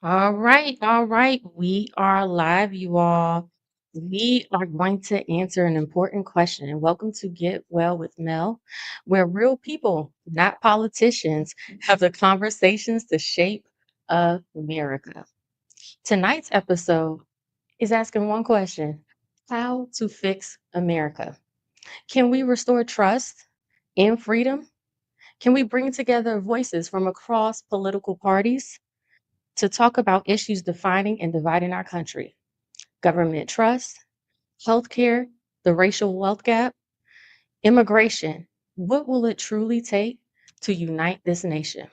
All right. We are live, you all. We are going to answer an important question. And welcome to Get Well with Mel, where real people, not politicians, have the conversations to shape America. Tonight's episode is asking one question: how to fix America? Can we restore trust and freedom? Can we bring together voices from across political parties to talk about issues defining and dividing our country: government trust, healthcare, the racial wealth gap, immigration? What will it truly take to unite this nation?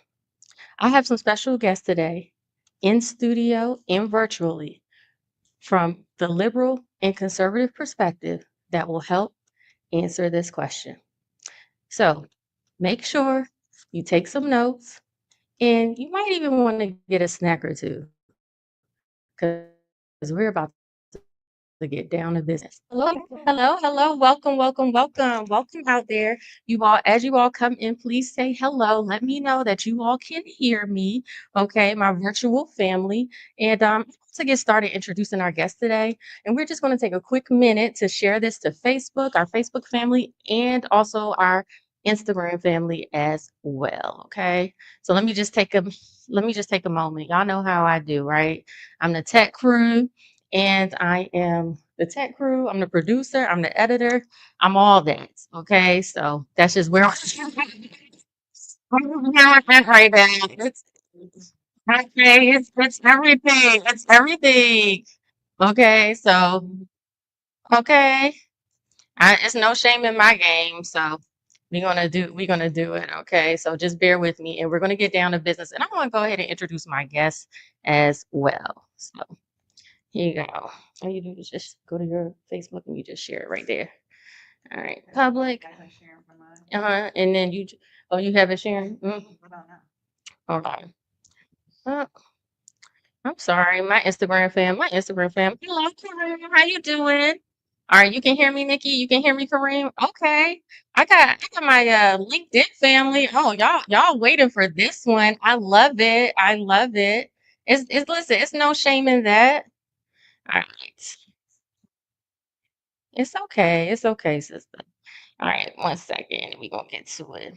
I have some special guests today in studio and virtually from the liberal and conservative perspective that will help answer this question. So make sure you take some notes, and you might even want to get a snack or two because we're about to get down to business. Hello, hello, hello. Welcome, welcome, welcome. Welcome out there. You all, as you all come in, please say hello. Let me know that you all can hear me. Okay, my virtual family. And to get started introducing our guest today, and we're just going to take a quick minute to share this to Facebook, our Facebook family, and also our Instagram family as well. Okay. So let me just take a moment. Y'all know how I do, right? I'm the tech crew, and I am the tech crew. I'm the producer. I'm the editor. I'm all that. Okay, so that's just where I'm at right now. It's okay. It's everything. It's everything. Okay, so okay, it's no shame in my game. So we're gonna do it. Okay, so just bear with me, and we're gonna get down to business. And I'm gonna go ahead and introduce my guests as well. So here you go. All you do is just go to your Facebook and you just share it right there. All right, public. And then oh, you have it sharing. Okay. Uh, I'm sorry, my Instagram fam. Hello, Kareem. How you doing? All right, you can hear me, Nikki. You can hear me, Kareem. Okay. I got my LinkedIn family. Oh, y'all waiting for this one. I love it. I love it. It's listen. It's no shame in that. All right. It's okay. It's okay, sister. All right, one second. We gonna get to it.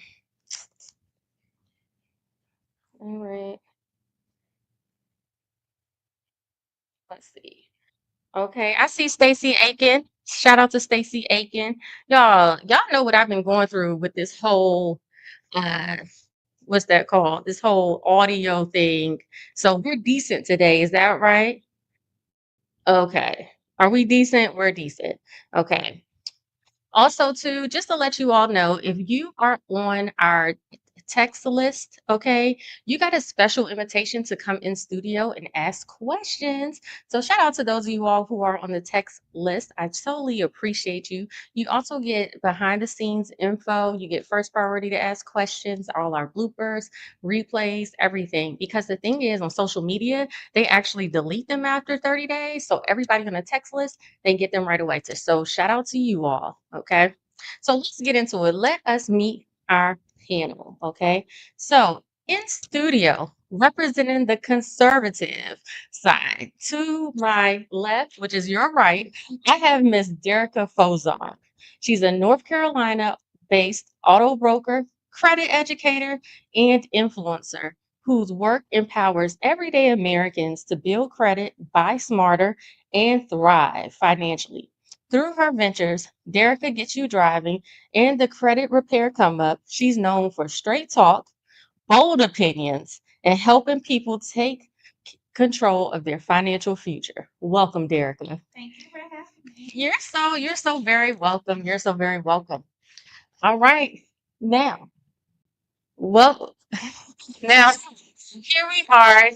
All right. Let's see. Okay, I see Stacy Aiken. Shout out to Stacy Aiken. Y'all know what I've been going through with this whole uh what's that called? This whole audio thing. So we're decent today, is that right? Okay. Are we decent? We're decent. Okay. Also, too, just to let you all know, if you are on our text list, okay, you got a special invitation to come in studio and ask questions. So, shout out to those of you all who are on the text list. I totally appreciate you. You also get behind the scenes info. You get first priority to ask questions, all our bloopers, replays, everything. Because the thing is, on social media, they actually delete them after 30 days. So, everybody on the text list, they get them right away. So shout out to you all. Okay. So let's get into it. Let us meet our panel. Okay. So in studio, representing the conservative side, to my left, which is your right, I have Miss Derica Fozon. She's a North Carolina based auto broker, credit educator, and influencer whose work empowers everyday Americans to build credit, buy smarter, and thrive financially. Through her ventures, Derica Gets You Driving and the Credit Repair Come Up, she's known for straight talk, bold opinions, and helping people take control of their financial future. Welcome, Derica. Thank you for having me. You're so very welcome. You're so very welcome. All right. Now, well, now here we are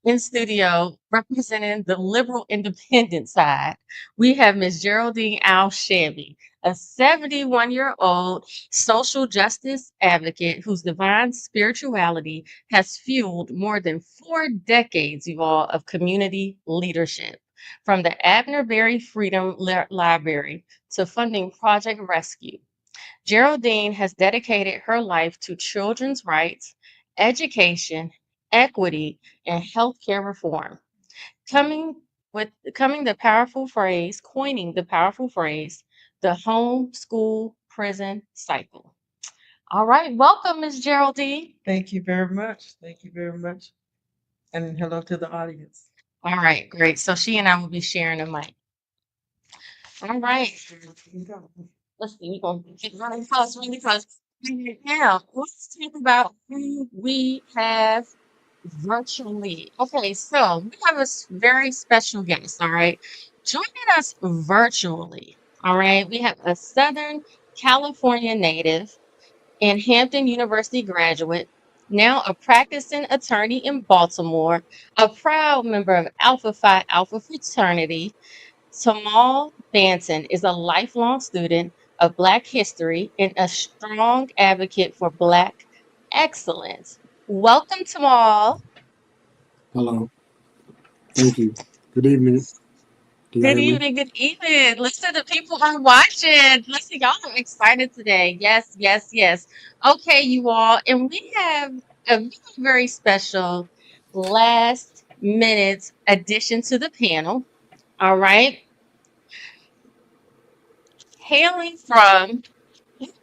in studio representing the liberal independent side. We have Miss Geraldine Al Shammy, a 71-year-old social justice advocate whose divine spirituality has fueled more than 4 decades, you all, of community leadership. From the Abner Berry Freedom Library to funding Project Rescue, Geraldine has dedicated her life to children's rights, education, equity, and healthcare reform. Coming coming the powerful phrase, coining the powerful phrase, the home school prison cycle. All right, welcome, Miss Geraldine. Thank you very much. Thank you very much. And hello to the audience. All right, great. So she and I will be sharing a mic. All right. Let's see, we're gonna get running fast, really fast. Now, let's talk about who we have virtually. Okay, so we have a very special guest, all right, joining us virtually. All right, we have a Southern California native and Hampton University graduate, now a practicing attorney in Baltimore, a proud member of Alpha Phi Alpha fraternity. Tamal Banton is a lifelong student of Black history and a strong advocate for Black excellence. Welcome, Tamal. Hello. Thank you. Good evening. Can y'all Good hear me? evening, good evening. Listen, the people are watching. Listen, y'all are excited today. Yes, yes, yes. Okay, you all. And we have a very special last minute addition to the panel. All right. Hailing from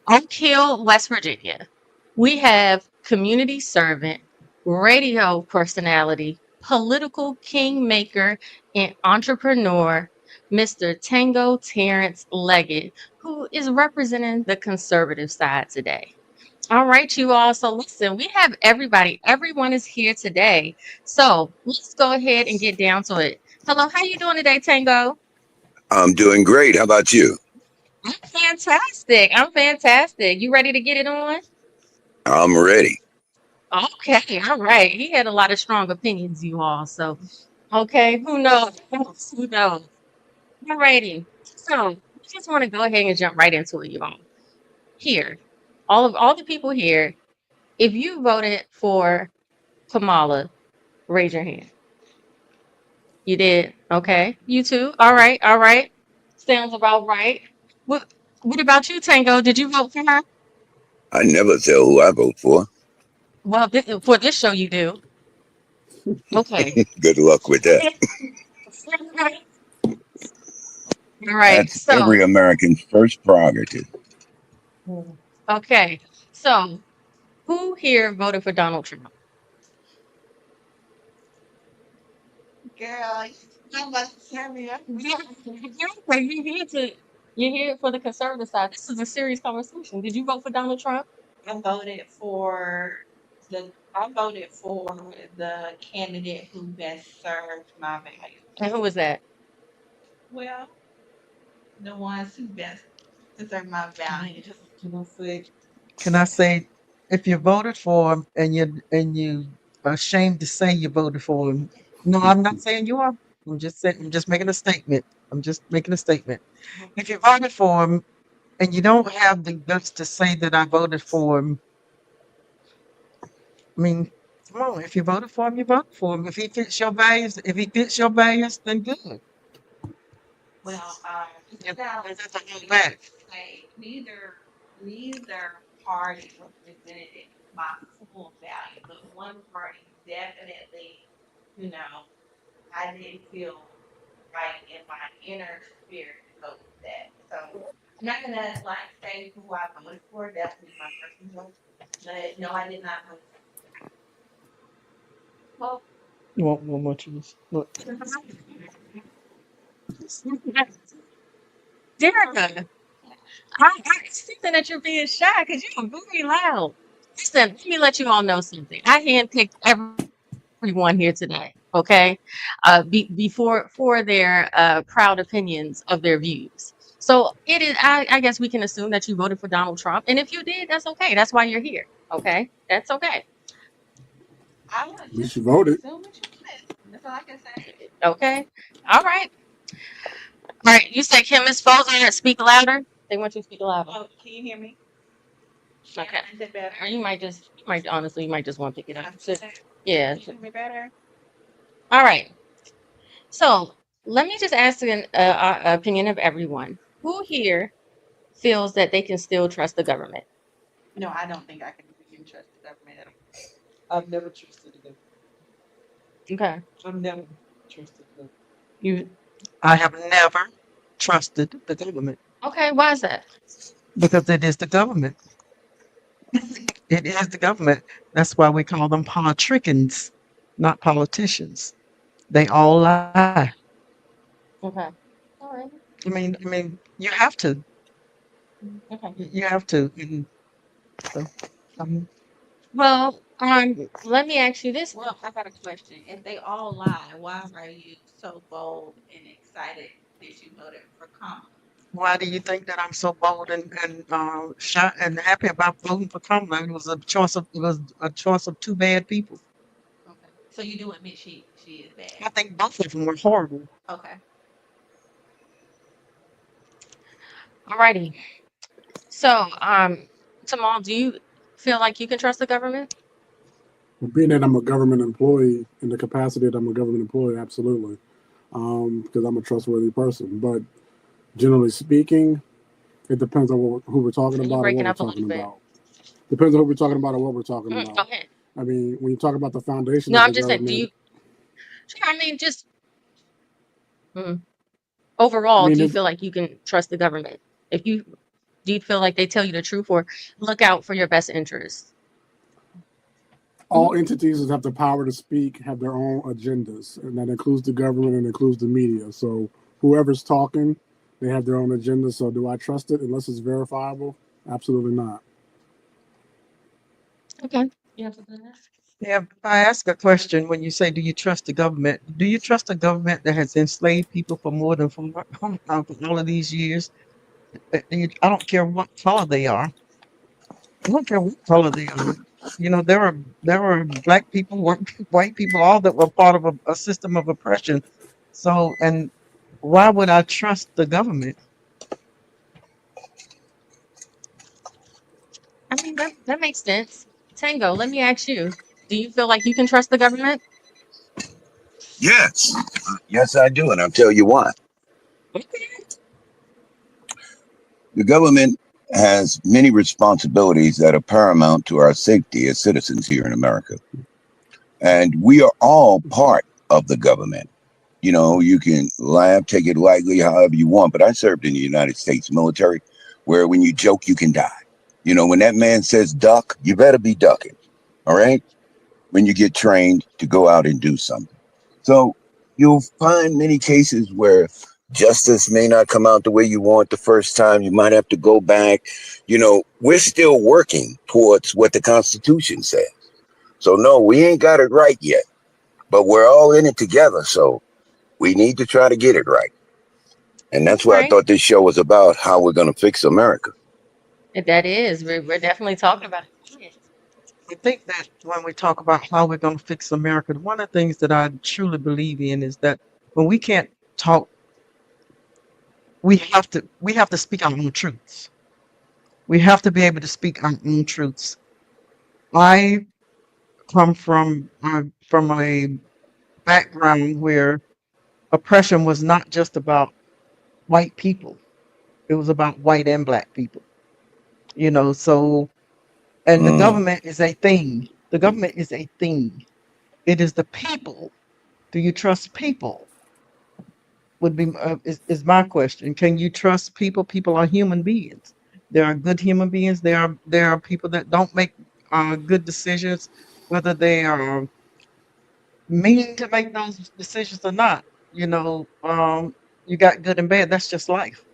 Oak Hill, West Virginia, we have community servant, radio personality, political kingmaker, and entrepreneur, Mr. Tango Terrence Leggett, who is representing the conservative side today. All right, you all. So listen, we have everybody. Everyone is here today. So let's go ahead and get down to it. Hello, how you doing today, Tango? I'm doing great. How about you? I'm fantastic. I'm fantastic. You ready to get it on? I'm ready. Okay, all right. He had a lot of strong opinions, you all. So, okay, who knows? Who knows? All righty. So, we just want to go ahead and jump right into it, you all. Here, all the people here, if you voted for Kamala, raise your hand. You did. Okay. You too. All right. All right. Sounds about right. What about you, Tango? Did you vote for her? I never tell who I vote for. Well, for this show, you do. Okay. Good luck with that. All right. That's every American's first prerogative. Mm. Okay. So, who here voted for Donald Trump? Girl, you must tell me. Yeah, you're here for the conservative side. This is a serious conversation. Did you vote for Donald Trump? I voted for I voted for the candidate who best served my values. And who was that? Well, the ones who best serve my values. Can I say? Can I say, if you voted for him and you are ashamed to say you voted for him? No, I'm not saying you are. I'm just saying. I'm just making a statement. I'm just making a statement. If you voted for him and you don't have the guts to say that I voted for him, I mean, come on. If you voted for him, you voted for him. If he fits your values, then good. Well, now that's a whole back. Say neither party represented my full value, but one party definitely, you know, I didn't feel right in my inner spirit to go with that. So I'm not gonna like say who I voted for. That was my personal vote. But no, I did not vote. Well, you want one more choice? Look. Derica, I see that you're being shy because you're very loud. Listen, let me let you all know something. I handpicked everyone here today, okay? Before for their proud opinions of their views. So it is. I guess we can assume that you voted for Donald Trump, and if you did, that's okay. That's why you're here. Okay, that's okay. I was At least just you voted. assume what you said. That's all I can say. Okay. All right. All right. You said Kim is Fozer. Speak louder. They want you to speak louder. Oh, can you hear me? Okay. Is it better? Or you might honestly, you might just want to pick it up. Is it- Yeah. Can you hear me better? All right. So let me just ask an opinion of everyone. Who here feels that they can still trust the government? No, I don't think I can trust the government at all. I've never trusted the government. Okay. I've never trusted them. You I have never trusted the government okay, why is that? because it is the government. It is the government. That's why we call them politricians, not politicians. They all lie. Okay. All right. I mean, you have to. Okay. You have to. And so, um, Well, let me ask you this. Well, I got a question. If they all lie, why are you so bold and excited that you voted for Kamala? why do you think that I'm so bold and shy and happy about voting for Kamala? It was a choice of two bad people. Okay. So you do admit she is bad. I think both of them were horrible. Okay. All righty. So, Tamal, do you feel like you can trust the government? Well, being that I'm a government employee, in the capacity that I'm a government employee, absolutely, because I'm a trustworthy person. But generally speaking, it depends on who we're talking You about or what breaking we're up a talking little bit. about. Depends on who we're talking about or what we're talking Go about. ahead. I mean, when you talk about the foundation No, of I'm the just saying, do government, you, sure, I mean, just mm, I overall, do mean, you feel like you can trust the government? If you, do you feel like they tell you the truth or look out for your best interests? all Mhm. entities that have the power to speak have their own agendas, and that includes the government and includes the media. So whoever's talking, they have their own agenda. So do I trust it unless it's verifiable? Absolutely not. Okay. You have something else? Yeah, I ask a question when you say, "Do you trust the government?" Do you trust a government that has enslaved people for more than for all of these years? I don't care what color they are. I don't care what color they are. You know, there were black people, white people, all that were part of a system of oppression. So, and why would I trust the government? I mean, that makes sense. Tango, let me ask you, do you feel like you can trust the government? Yes. Yes, I do. And I'll tell you why. Okay. The government has many responsibilities that are paramount to our safety as citizens here in America. And we are all part of the government. You know, you can laugh, take it lightly, however you want, but I served in the United States military where when you joke, you can die. You know, when that man says duck, you better be ducking. All right. When you get trained to go out and do something. So you'll find many cases where justice may not come out the way you want the first time. You might have to go back. You know, we're still working towards what the Constitution says. So, no, we ain't got it right yet, but we're all in it together. So we need to try to get it right. And that's All what I right. thought this show was about, how we're going to fix America. That is, we're definitely talking about it. I think that when we talk about how we're going to fix America, one of the things that I truly believe in is that when we can't talk, we have to speak our own truths. We have to be able to speak our own truths. I come from a background where oppression was not just about white people; it was about white and black people. You know, so and the Mm. government is a thing. The government is a thing. It is the people. Do you trust people? Would be is my question. Can you trust people? People are human beings. There are good human beings. There are people that don't make good decisions, whether they are mean to make those decisions or not. You know, you got good and bad. That's just life.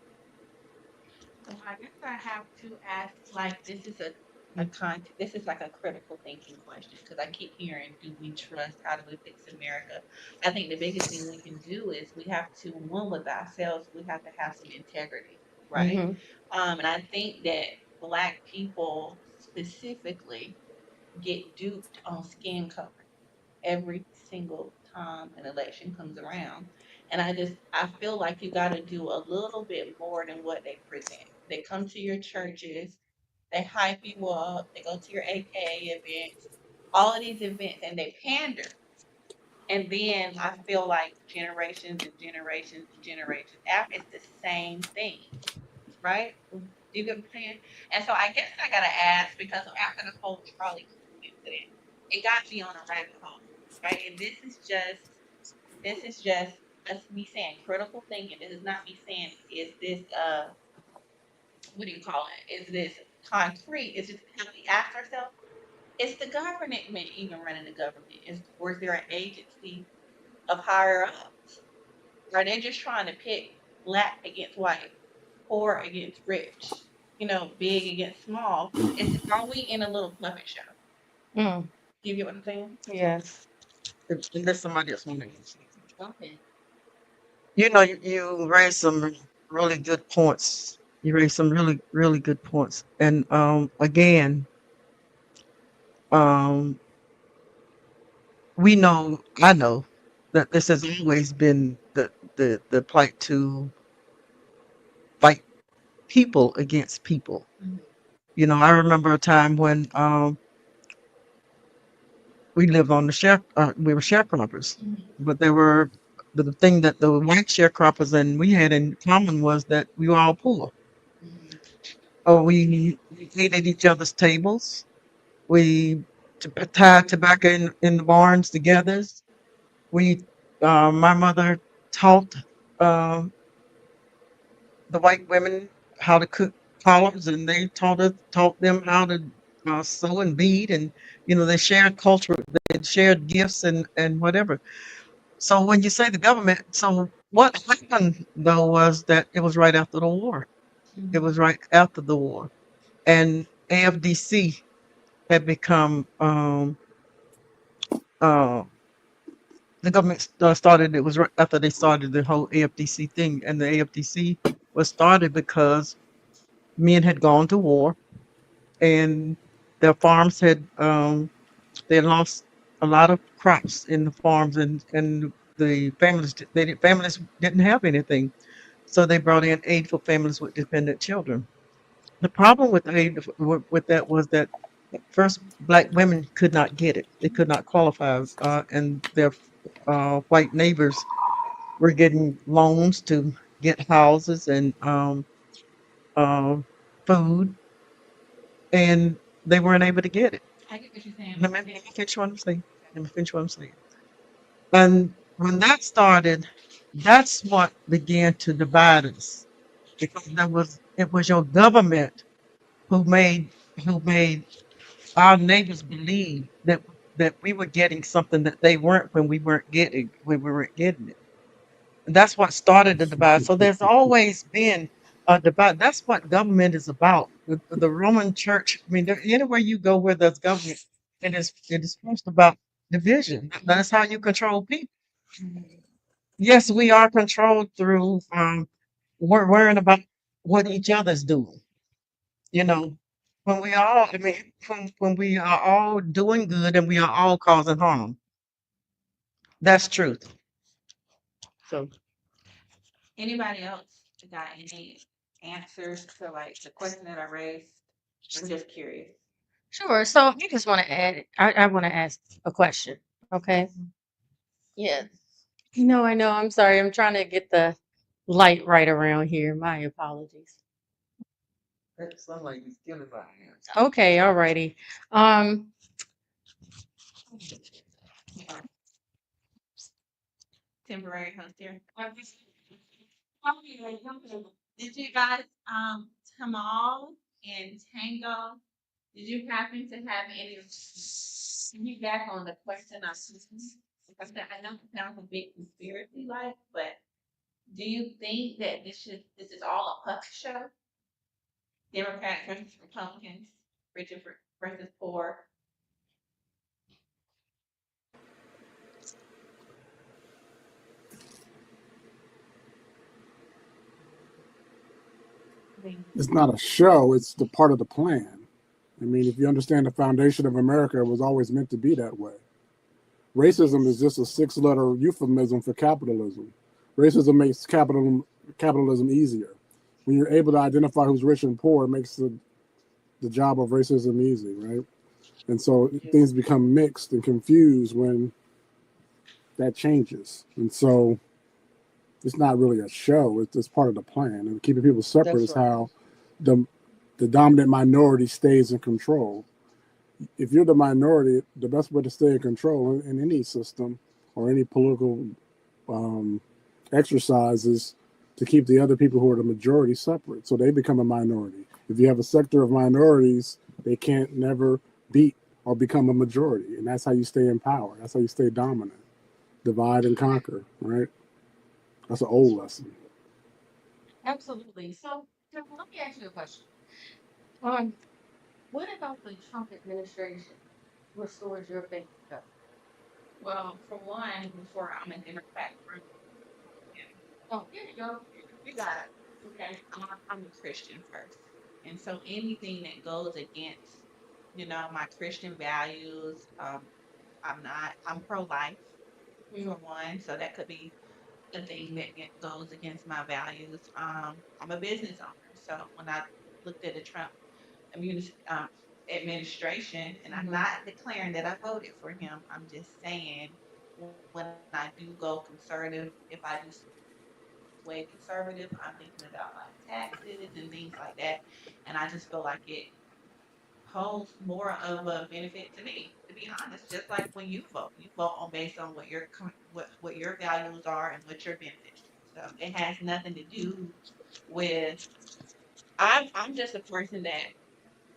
So I guess I have to ask, like, this is like a critical thinking question because I keep hearing, do we trust? How do we fix America? I think the biggest thing we can do is we have to, one, with ourselves, we have to have some integrity, right? Mm-hmm. And I think that Black people specifically get duped on skin color every single time an election comes around. And I feel like you got to do a little bit more than what they present. They come to your churches, they hype you up, they go to your AKA events, all of these events, and they pander. And then I feel like generations and generations and generations after, it's the same thing, right? Do you get what I'm saying? And so I guess I gotta ask because after the whole Charlie Kirk incident, it got me on a rabbit hole. right? And this is just us me saying critical thinking. This is not me saying is this what do you call it? Is this concrete? It's just how we ask ourselves, is the government even running the government? Or is there an agency of higher ups? Are they just trying to pit black against white, poor against rich, big against small? Are we in a little puppet show? Mm, You get what I'm saying? yes. Unless somebody else want to answer. Okay. You raised some really good points. You raised some really, really good points. And again, um, I know that this has always been the plight to fight people against people. Mhm. I remember a time when we lived on we were sharecroppers, Mhm. but the thing that the white sharecroppers and we had in common was that we were all poor. Mhm. Oh, we ate at each other's tables. We tied tobacco in the barns together. My mother taught uh, the white women how to cook collards, and they taught them how to sew and bead, and they shared culture, they shared gifts and whatever. So when you say the government, so what happened though was that it was right after the war. It Mhm. was right after the war, and AFDC had become uh, the government started. It was right after they started the whole AFDC thing, and the AFDC was started because men had gone to war and their farms they had lost a lot of crops in the farms, and the families didn't have anything, so they brought in aid for families with dependent children. The problem with aid with that was that at first black women could not get it; they could not qualify, and their white neighbors were getting loans to get houses and uh, food, and they weren't able to get it. I get what you're saying, Let but me, see, let me finish what I'm saying. okay. Let me finish what I'm saying. And when that started, that's what began to divide us because it was your government who made our neighbors believe that we were getting something that they weren't when we weren't getting it. And that's what started the divide. So there's always been a divide. That's what government is about. The Roman Church. I mean, anywhere you go where there's government, it is first about division. That's how you control people. Mhm. Yes, we are controlled through worrying about what each other's doing. You know, I mean, when we are all doing good and we are all causing harm. That's truth. So Anybody else got any answers to like the question that I raised? I'm just curious. Sure. So I just want to add, I want to ask a question. Okay. Yeah. I know. I'm sorry. I'm trying to get the light right around here. My apologies. that sunlight is killing my hands. Okay. Alrighty. Um, Temporary host here. Did you guys, Tamal and Tango, did you happen to have any feedback on the question I asked? Because I know it sounds a bit conspiracy like, but do you think that this is all a puppet show? Democrats versus Republicans, rich versus poor. I mean, It's not a show, it's the part of the plan. I mean, if you understand the foundation of America, it was always meant to be that way. Racism is just a six-letter euphemism for capitalism. Racism makes capitalism easier. When you're able to identify who's rich and poor, it makes the job of racism easy, right? And so things become mixed and confused when that changes. And so it's not really a show, it's just part of the plan. And keeping people separate That's is right. how the the dominant minority stays in control. if you're the minority, the best way to stay in control in any system or any political um, exercise is to keep the other people who are the majority separate, so they become a minority. If you have a sector of minorities, they can't never beat or become a majority, and that's how you stay in power. That's how you stay dominant. Divide and conquer, right? That's an old lesson. Absolutely. So, let me ask you a question. Um, what about the Trump administration restores your faith in God? Well, for one, before I'm a Democrat, Oh, here you go. You got it. Okay. I'm a Christian first. And so anything that goes against, my Christian values, I'm pro life for Mm. one. So that could be a thing that goes against my values. I'm a business owner. So when I looked at the Trump administration, and I'm Mm-hmm. not declaring that I voted for him, I'm just saying when I do go conservative, if I do sway conservative, I'm thinking about like taxes and things like that. And I just feel like it holds more of a benefit to me, to be honest. Just like when you vote on based on what what your values are and what your benefits. So it has nothing to do with. I'm just a person that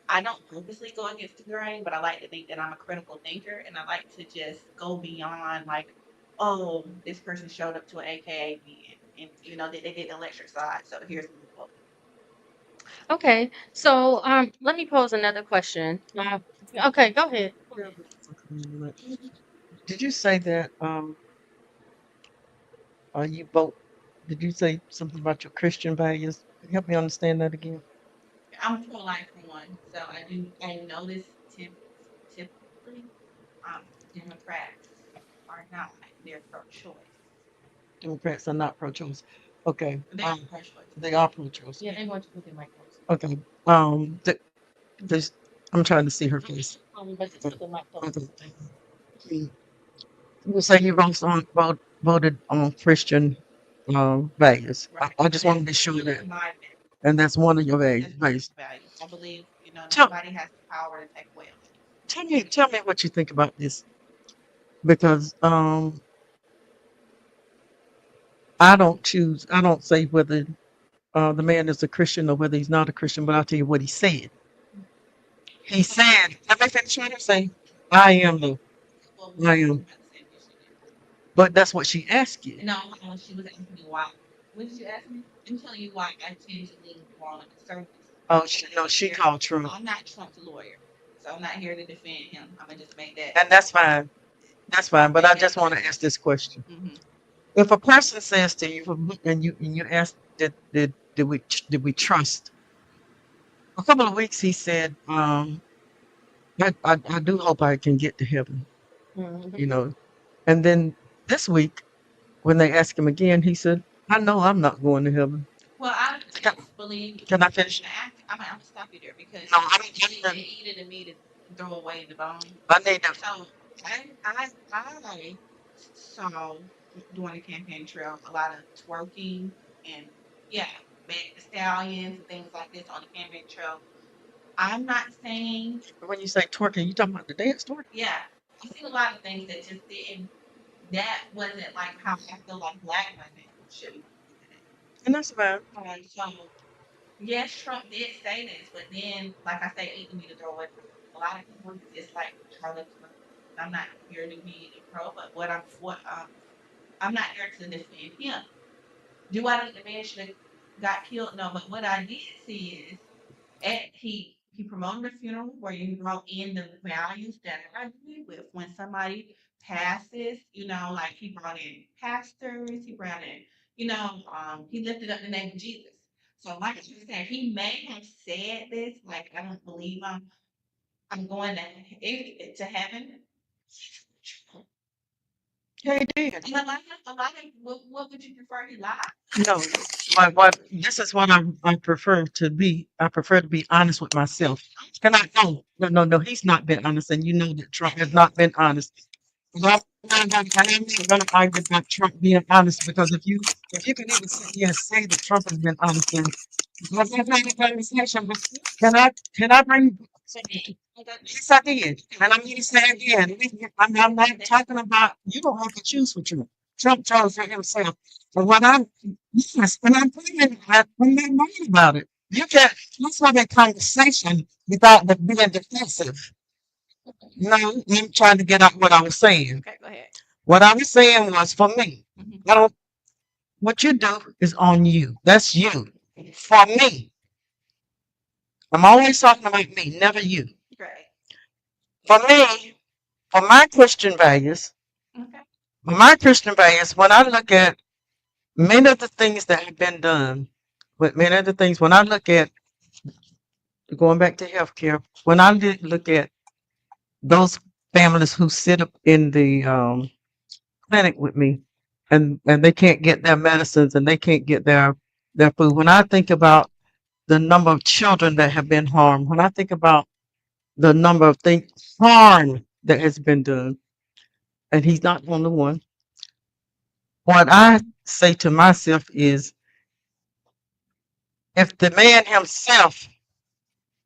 I don't purposely go against the grain, but I like to think that I'm a critical thinker, and I like to just go beyond like, oh, this person showed up to an AKA meeting, and they did the electric side, so here's my vote. Okay. So, let me pose another question. Okay, go ahead. Go Yeah, ahead. but it's okay, relax. Did you say that you vote? Did you say something about your Christian values? Help me understand that again. I'm pro life for one, so I notice typically, Democrats are not, they're pro-choice. Democrats are not pro-choice. Okay. They are pro-choice. They are pro-choice. Yeah, they want you to put their mic close. Okay. There's, I'm trying to see her face. But just put the mic close. Okay. You say you voted on Christian values. Right. I just want to be That's sure that, my and that's one of your values. That's my value. I believe, Tell, nobody has the power to take away a life. tell me what you think about this, because I don't choose. I don't say whether the man is a Christian or whether he's not a Christian, but I'll tell you what he said. He said, let me finish what I'm saying. I am the, Well, I we were am, about to say what she did. but that's what she asked you. No, she was asking me why. What did you ask me? I'm telling you why I tend to lean more on the conservative side. Oh, no, she called Trump, I'm not Trump's lawyer, so I'm not here to defend him. I'm gonna just make that. and that's fine. That's fine. But I just want to ask this question: Mm-hmm. if a person says to you, and you ask, did we trust? A couple of weeks, he said, I do hope I can get to heaven, Mhm. you know. And then this week, when they asked him again, he said, I know I'm not going to heaven. Well, I Can, believe. can I finish? I'm gonna stop you there because No, I don't. they eat it and meat it and throw away the bone. I need to. So I saw during the campaign trail a lot of twerking and yeah, the stallions and things like this on the campaign trail. I'm not saying When you say twerking, you talking about the dance twerk? yeah. I seen a lot of things that just didn't. That wasn't like how I feel like black women should be moving. And that's fine. So yes, Trump did say this, but then, like I say, eating me to throw away. A lot of people just like Charlotte. I'm not here to be a pro, but I'm not here to defend him. Do I think the man should have got killed? No, but what I did see is he promoted a funeral where you brought in the values that I agree with. When somebody passes, like he brought in pastors, he brought in, he lifted up the name of Jesus. So, like I said, he may have said this, like I don't believe I'm going to heaven. Yeah, he did. And a lot of what would you prefer? He lied. No, what this is what I prefer to be. I prefer to be honest with myself. Can I? No. He's not been honest, and you know that Trump has not been honest. Well, I'm not going to argue about Trump being honest, because if you can even sit here and say that Trump has been honest, then let's have a conversation. But can I bring Yes, I did. And I'm going to say again, I'm not talking about, you don't have to choose with Trump. Trump chose for himself. But what I'm, yes, and I'm playing, I'm not mad about it. You can't, let's have a conversation without being defensive. No, I'm trying to get out what I was saying. Okay, go ahead. What I was saying was for me. Mhm. I don't, what you do is on you. That's you. For me, I'm always talking about me, never you. Right. For me, for my Christian values, Okay. when I look at many of the things that have been done, with many of the things, when I look at going back to healthcare, when I look at those families who sit up in the clinic with me, and they can't get their medicines and they can't get their food. When I think about the number of children that have been harmed, when I think about the number of things harm that has been done, and he's not the only one. What I say to myself is, if the man himself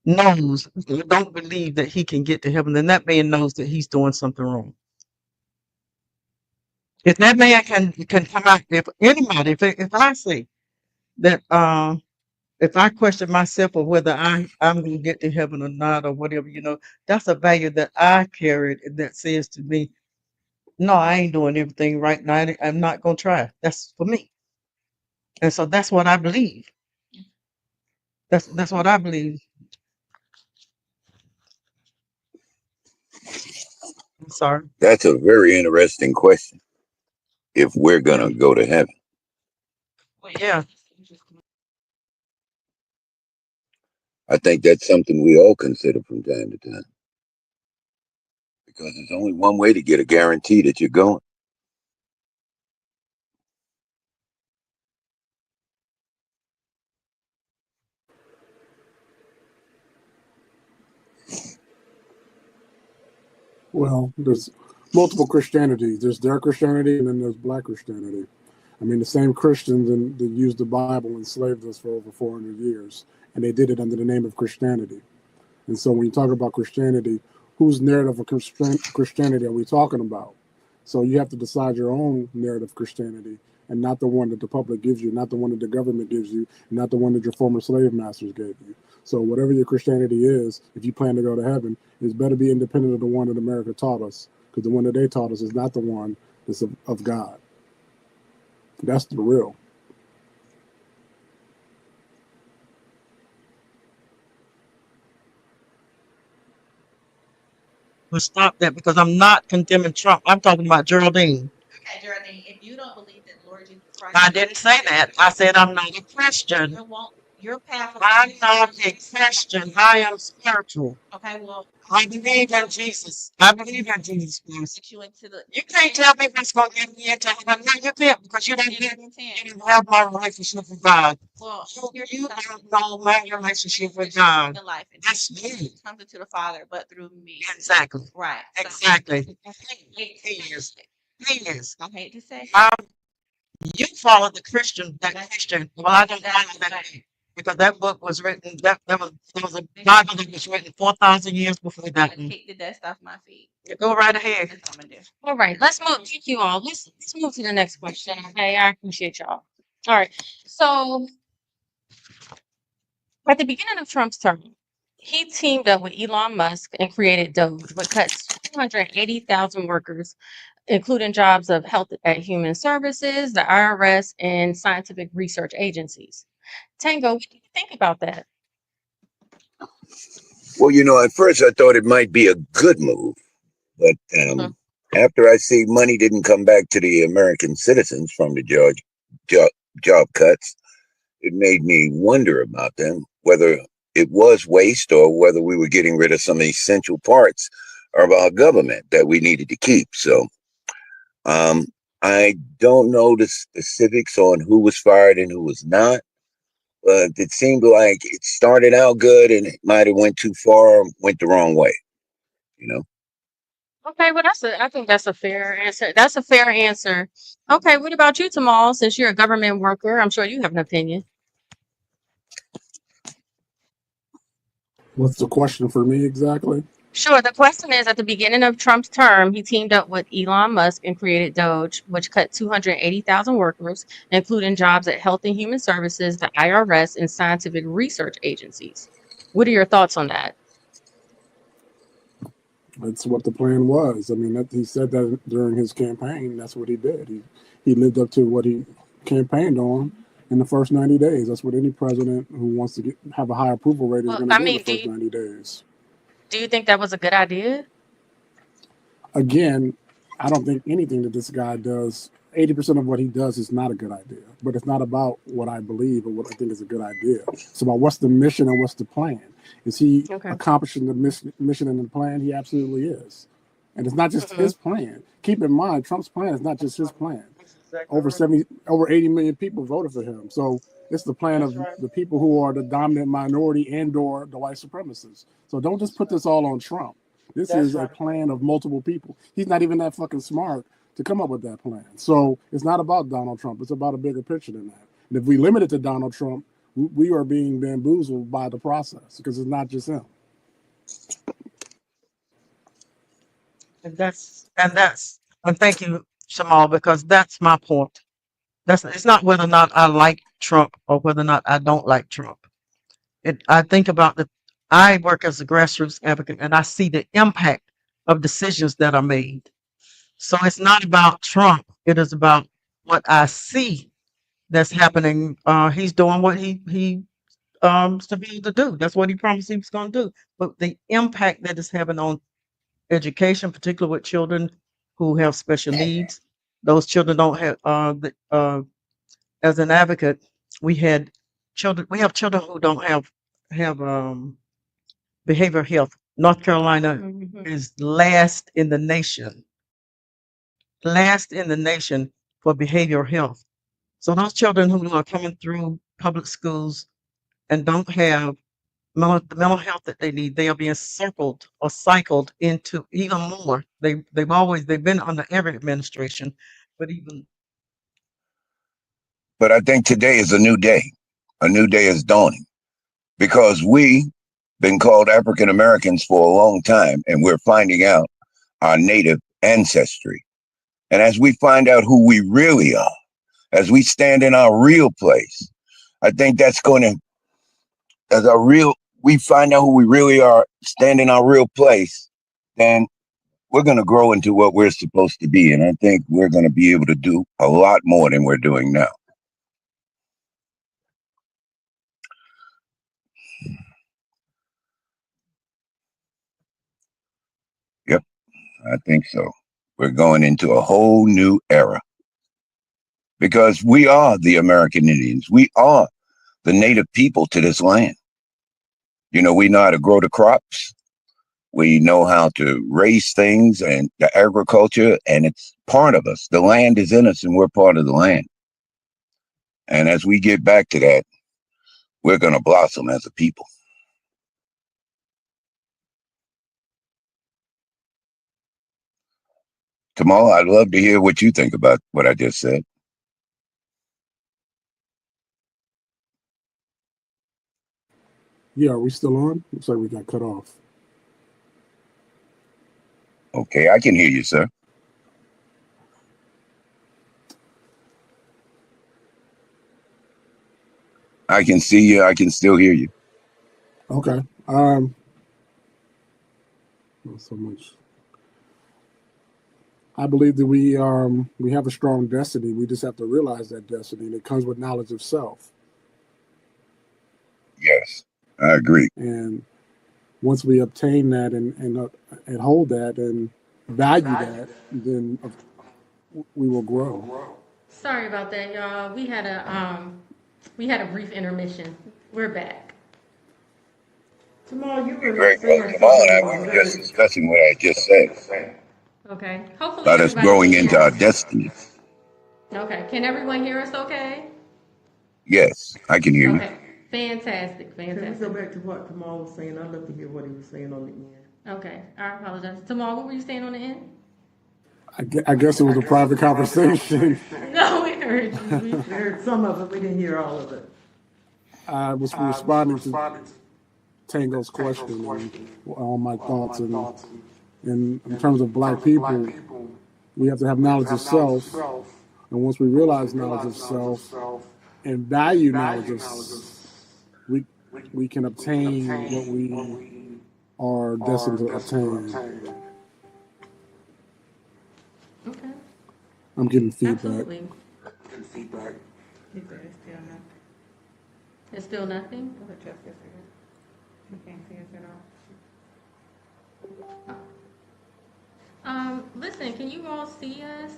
knows, don't believe that he can get to heaven, then that man knows that he's doing something wrong. If that man can come out, if anybody, if I say that, if I question myself or whether I'm going to get to heaven or not or whatever, that's a value that I carried that says to me, no, I ain't doing everything right now. I'm not going to try. That's for me, and so that's what I believe. That's what I believe. I'm sorry. That's a very interesting question. If we're going to go to heaven, Yeah. I think that's something we all consider from time to time because there's only one way to get a guarantee that you're going. Well, there's multiple Christianities. There's their Christianity, and then there's Black Christianity. I mean, the same Christians that used the Bible enslaved us for over 400 years, and they did it under the name of Christianity. And so, when you talk about Christianity, whose narrative of Christianity are we talking about? So, you have to decide your own narrative of Christianity, and not the one that the public gives you, not the one that the government gives you, not the one that your former slave masters gave you. So, whatever your Christianity is, if you plan to go to heaven, it's better be independent of the one that America taught us, because the one that they taught us is not the one that's of God. That's the real. We'll stop that because I'm not condemning Trump. I'm talking about Geraldine. Okay, Geraldine, if you don't believe that Lord Jesus Christ, I didn't say that. I said I'm not a Christian. your path of I'm not a Christian. I am spiritual. Okay, well, I believe in Jesus. I believe in Jesus Christ. get you into the You can't tell me what's going to get me into heaven. No, you can't because you don't have my relationship with God. Well, You don't know my relationship with God. in life, and That's you. comes into the Father, but through me. Exactly. Right. Exactly. He is. He is. I hate to say You follow the Christian, that Christian. Well, I don't follow that because that book was written. There was a Bible that was written 4,000 years before that one. kick the dust off my feet. Go right ahead. That's what I'm gonna do. All right, let's move. Thank you all. Let's move to the next question. Okay, I appreciate y'all. All right, so at the beginning of Trump's term, he teamed up with Elon Musk and created Doge, but cut 280,000 workers, including jobs of health at human services, the IRS, and scientific research agencies. Tango, what do you think about that? Well, at first I thought it might be a good move, but Mhm. after I see money didn't come back to the American citizens from the job cuts, it made me wonder about them, whether it was waste or whether we were getting rid of some essential parts of our government that we needed to keep. So um, I don't know the specifics on who was fired and who was not, but it seemed like it started out good and it might have went too far, went the wrong way, you know. Okay, well, I think that's a fair answer. That's a fair answer. Okay, what about you, Tamal? Since you're a government worker, I'm sure you have an opinion. What's the question for me exactly? Sure. The question is, at the beginning of Trump's term, he teamed up with Elon Musk and created Doge, which cut 280,000 workers, including jobs at Health and Human Services, the IRS, and scientific research agencies. What are your thoughts on that? That's what the plan was. I mean, he said that during his campaign. That's what he did. He lived up to what he campaigned on in the first 90 days. That's what any president who wants to have a high approval rate is Well, going to I do in the mean, first 90 days. do you think that was a good idea? Again, I don't think anything that this guy does, 80% of what he does is not a good idea. But it's not about what I believe or what I think is a good idea. It's about what's the mission and what's the plan. Is he Okay. accomplishing the mission and the plan? He absolutely is. And it's not just Hmm. his plan. Keep in mind, Trump's plan is not just his plan. That's exactly Over right. 70, over 80 million people voted for him. So it's the plan That's of right. the people who are the dominant minority and/or the white supremacists. So don't just put this all on Trump. This That's is a right. plan of multiple people. He's not even that fucking smart to come up with that plan. So it's not about Donald Trump. It's about a bigger picture than that. And if we limit it to Donald Trump, we are being bamboozled by the process because it's not just him. And thank you, Shamal, because that's my point. It's not whether or not I like Trump or whether or not I don't like Trump. I think about I work as a grassroots advocate and I see the impact of decisions that are made. So it's not about Trump. It is about what I see that's happening. He's doing what he supposed to do. That's what he promised he was going to do. But the impact that it's having on education, particularly with children who have special needs, those children don't have. As an advocate, we had children. We have children who don't have behavioral health. North Carolina Hmm. is last in the nation for behavioral health. So those children who are coming through public schools and don't have the mental health that they need, they are being circled or cycled into even more. They've been under every administration, but even But I think today is a new day. A new day is dawning because we been called African Americans for a long time, and we're finding out our native ancestry. And as we find out who we really are, as we stand in our real place, I think that's going to, as our real, we find out who we really are, stand in our real place, then we're going to grow into what we're supposed to be. And I think we're going to be able to do a lot more than we're doing now. Yep, I think so. We're going into a whole new era because we are the American Indians. We are the native people to this land. You know, we know how to grow the crops. We know how to raise things and the agriculture, and it's part of us. The land is in us, and we're part of the land. And as we get back to that, we're going to blossom as a people. Tomorrow, I'd love to hear what you think about what I just said. Yeah, are we still on? Looks like we got cut off. Okay, I can hear you, sir. I can see you. I can still hear you. Okay. Not so much. I believe that we have a strong destiny. We just have to realize that destiny, and it comes with knowledge of self. Yes, I agree. And once we obtain that and hold that and value that, then we will grow. Sorry about that, y'all. We had a brief intermission. We're back. tomorrow you were Great. Well, saying Jamal and something I, that we was were just very discussing what I just said Okay. Hopefully about us everybody can growing hear into our us. destiny. Okay. Can everyone hear us okay? Yes, I can hear you. Okay. Fantastic. Can we go Fantastic. back to what Kamal was saying? I'd love to hear what he was saying on the end. Okay. I apologize. Tomorrow, what were you saying on the end? I guess it was a private conversation. No, we heard you. We heard some of it, we didn't hear all of it. I was responding to Tango's question and all my thoughts. And in terms of black people, we have to have knowledge of self. And once we realize knowledge of self and value knowledge of we we can obtain what we are destined to obtain. Okay. I'm getting feedback. Absolutely. It's still nothing? You can't see us at all. Listen, can you all see us?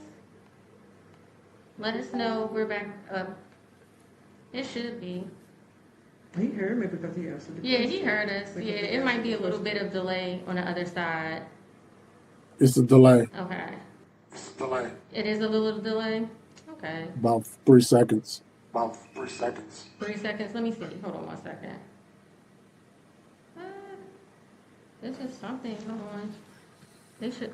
Let us know we're back up. It should be. He heard me because he answered the Yeah, question. he heard us. Yeah, it might be a little bit of delay on the other side. It's a delay, Okay. It is a little delay? Okay. about 3 seconds. 3 seconds. Let me see. Hold on 1 second. This is something. Hold on. They should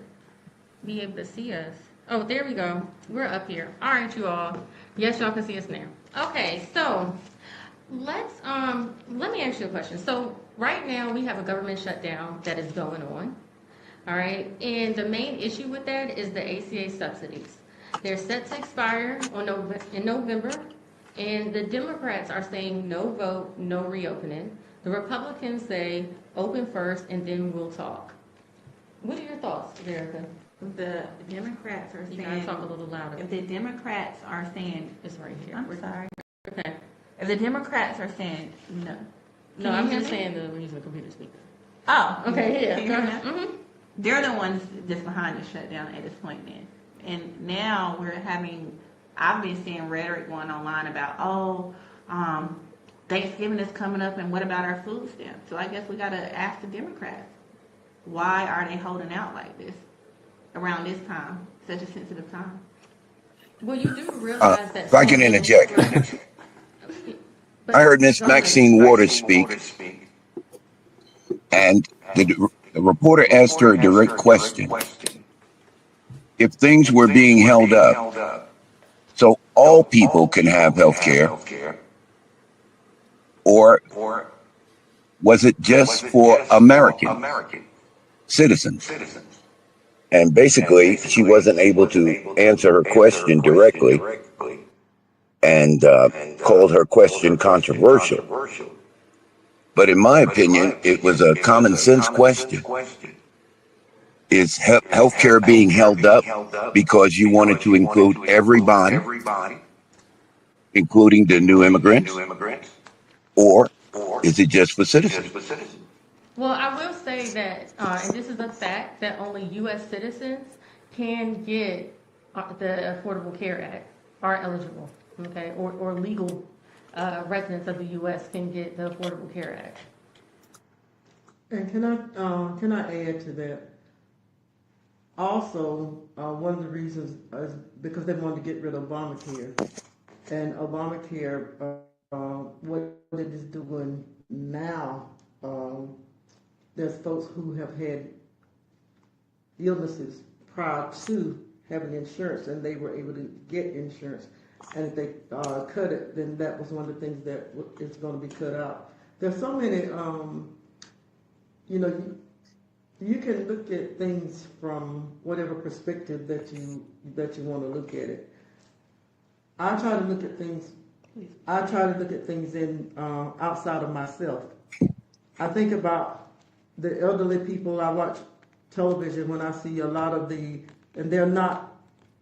be able to see us. Oh, there we go. We're up here. All right, you all. Yes, y'all can see us now. Okay, so let me ask you a question. So right now we have a government shutdown that is going on. All right, and the main issue with that is the ACA subsidies. They're set to expire in November, and the Democrats are saying no vote, no reopening. The Republicans say open first and then we'll talk. What are your thoughts, Erica? The Democrats are You gotta saying, talk a little louder. if the Democrats are saying, It's right here. I'm sorry, Okay. if the Democrats are saying no. No, Can I'm you hear just me? saying we're using a computer speaker. Oh, Okay, yeah. Can you hear me now? Mm-hmm. They're the ones that's behind the shutdown at this point then. And now I've been seeing rhetoric going online about, Thanksgiving is coming up and what about our food stamps? So I guess we got to ask the Democrats, why are they holding out like this around this time, such a sensitive time? Well, you do realize that If I can some interject, but I heard Miss go ahead. Maxine Waters speak, and the reporter asked her a direct question. If things were being held up so all people can have health care, or was it just for American citizens? And basically, she wasn't able to answer her question directly and called her question controversial. But in my opinion, it was a common sense question. Is healthcare being held up because you wanted to include everybody, including the new immigrants, or is it just for citizens? Well, I will say that, and this is a fact, that only U.S. citizens can get the Affordable Care Act, are eligible, okay, or legal residents of the U.S. can get the Affordable Care Act. And can I add to that? Also, one of the reasons is because they wanted to get rid of Obamacare, and Obamacare, what it is doing now, there's folks who have had illnesses prior to having insurance, and they were able to get insurance. And if they cut it, then that was one of the things that is going to be cut out. There's so many, you know, you can look at things from whatever perspective that you want to look at it. I try to look at things. I try to look at things in outside of myself. I think about the elderly people. I watch television when I see a lot of and they're not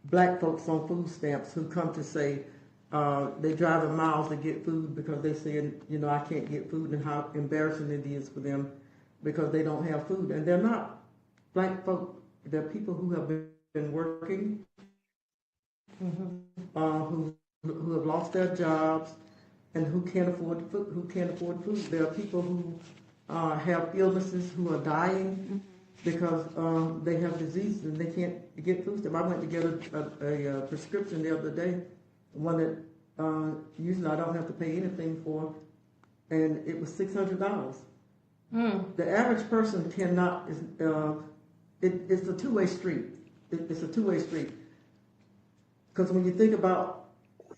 black folks on food stamps who come to say they're driving miles to get food because they say, I can't get food, and how embarrassing it is for them because they don't have food. And they're not black folk. They're people who have been working, who have lost their jobs, and who can't afford food. There are people who have illnesses, who are dying because they have diseases and they can't get food stamps. I went to get a prescription the other day, one that usually I don't have to pay anything for, and it was $600. The average person cannot. It's a two-way street. It's a two-way street. Because when you think about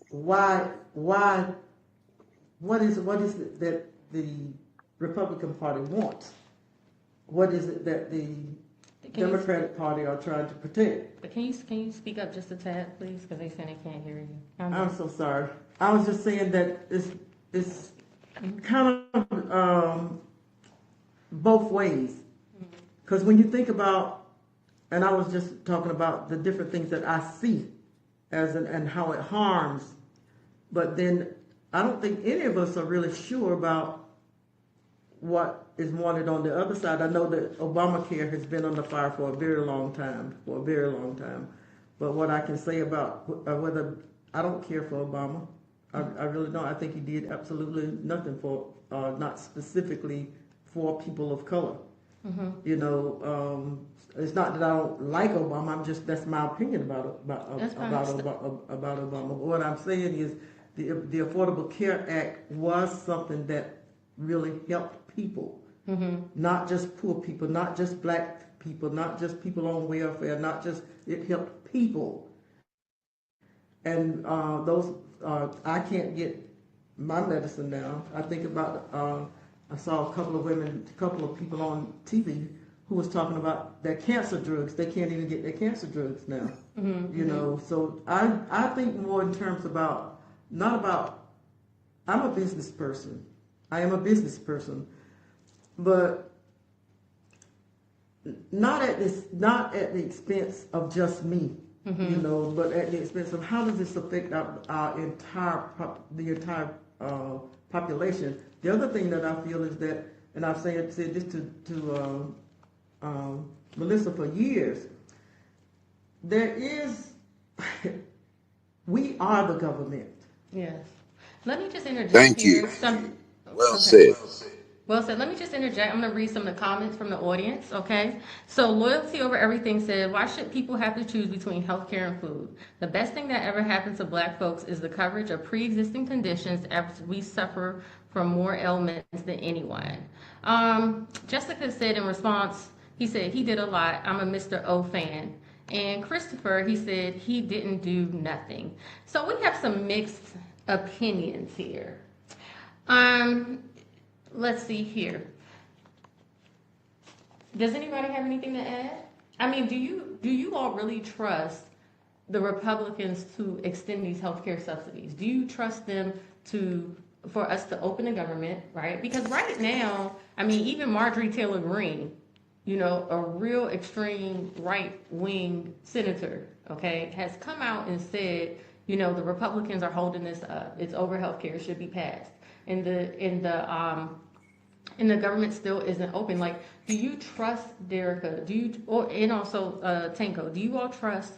what is it that the Republican Party wants? What is it that the Democratic Party are trying to protect? But can you speak up just a tad, please? Because they saying they can't hear you. I'm so sorry. I was just saying that it's kind of both ways. Because when you think about, and I was just talking about the different things that I see and how it harms, but then I don't think any of us are really sure about what is wanted on the other side. I know that Obamacare has been under fire for a very long time, But what I can say about whether I don't care for Obama, I really don't. I think he did absolutely nothing for, not specifically for people of color. You know, it's not that I don't like Obama. That's my opinion about Obama. But what I'm saying is, the Affordable Care Act was something that really helped people, not just poor people, not just black people, not just people on welfare, it helped people. And I can't get my medicine now. I think about, I saw a couple of people on TV who was talking about their cancer drugs. They can't even get their cancer drugs now. You know, so I think more in terms about, not about, I'm a business person. I am a business person, but not at the expense of just me, you know, but at the expense of how does this affect the entire population. The other thing that I feel is that, and I've said this to Melissa for years, we are the government. Yes. Let me just interject Thank here. you. Well said. Well said. Let me just interject. I'm going to read some of the comments from the audience, okay? So Loyalty Over Everything said, why should people have to choose between healthcare and food? The best thing that ever happened to black folks is the coverage of pre-existing conditions as we suffer from more ailments than anyone. Jessica said in response, he said, he did a lot. I'm a Mr. O fan. And Christopher, he said, he didn't do nothing. So we have some mixed opinions here. Let's see here. Does anybody have anything to add? I mean, do you all really trust the Republicans to extend these healthcare subsidies? Do you trust them for us to open the government, right? Because right now, I mean, even Marjorie Taylor Greene, you know, a real extreme right-wing senator, okay, has come out and said, you know, the Republicans are holding this up. It's over healthcare. It should be passed. And the government still isn't open. Like, do you trust Derica? And also Tanko, do you all trust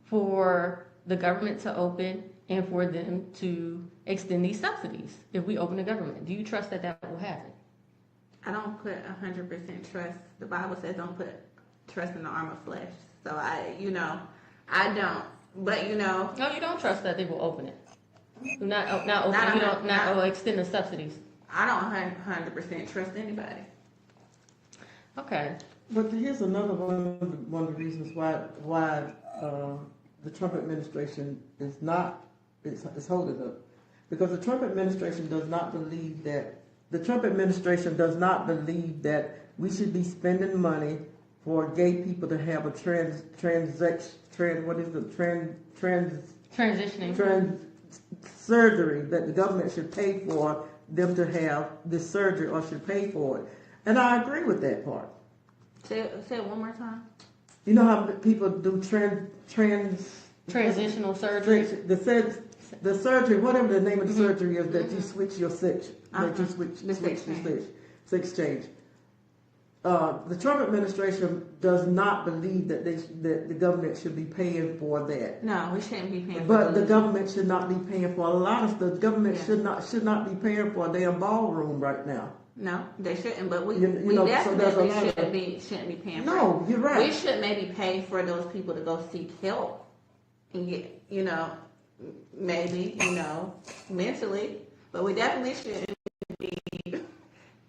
for the government to open and for them to extend these subsidies if we open the government? Do you trust that will happen? I don't put 100% trust. The Bible says don't put trust in the arm of flesh. So I don't. But No, you don't trust that they will open it. Not open. Not extend the subsidies. I don't 100% trust anybody. Okay. But here's another one of the reasons why the Trump administration is holding up, because the Trump administration does not believe that we should be spending money for gay people to have a Transitioning. Surgery, that the government should pay for them to have this surgery or should pay for it. And I agree with that part. Say it one more time. You know how people do Transitional surgery. The surgery, whatever the name of the surgery is, that you switch your sex, that you switch your sex change. The Trump administration does not believe that that the government should be paying for that. No, we shouldn't be paying. But the government should not be paying for a lot of stuff. The government should not be paying for a damn ballroom right now. No, they shouldn't. But we so definitely shouldn't be paying. No, you're right. We should maybe pay for those people to go seek help and get, maybe, mentally. But we definitely shouldn't be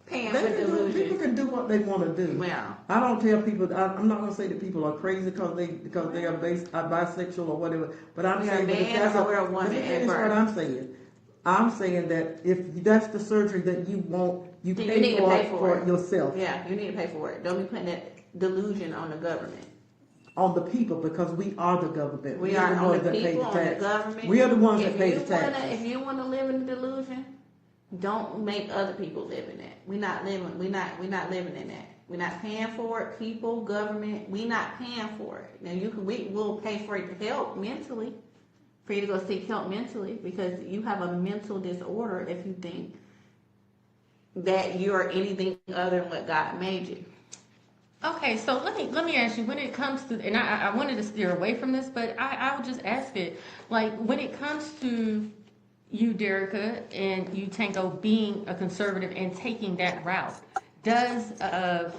paying for delusion. People can do what they want to do. Yeah. I don't tell people. I'm not going to say that people are crazy because they are bisexual or whatever. But I'm saying that if that's a woman, what I'm saying. I'm saying that if that's the surgery that you want, You Then pay for it for yourself, Yeah, you need to pay for it. Don't be putting that delusion on the government. on the people, because we are the government. We are are the on ones the that pay people, the on the tax. government. We are the ones that If pay you the wanna, taxes. if you wanna live in the delusion, don't make other people live in that. We're not living in that. We're not paying for it. People, government, we not paying for it. Now we will pay for it to help mentally, for you to go seek help mentally, because you have a mental disorder if you think that you're anything other than what God made you. Okay, so let me ask you, when it comes to, and I wanted to steer away from this, but I would just ask it, like when it comes to you, Derica, and you, Tango, being a conservative and taking that route, does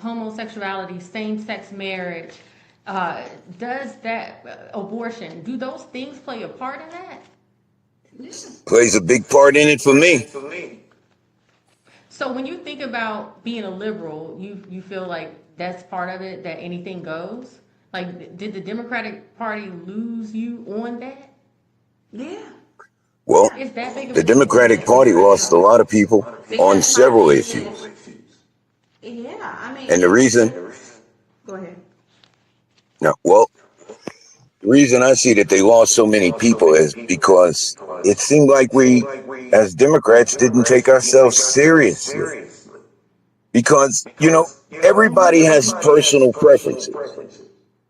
homosexuality, same-sex marriage, uh, does that abortion, do those things play a part in that? Plays a big part in it for me. So when you think about being a liberal, you feel like that's part of it, that anything goes? Like, did the Democratic Party lose you on that? Yeah. Well, Is that big of the a deal? Democratic Party lost a lot of people on Because my several thing issues. yeah, I mean, And the reason, go ahead. no, well, the reason I see that they lost so many people is because it seemed like we, as Democrats, didn't take ourselves seriously. Because, everybody has personal preferences.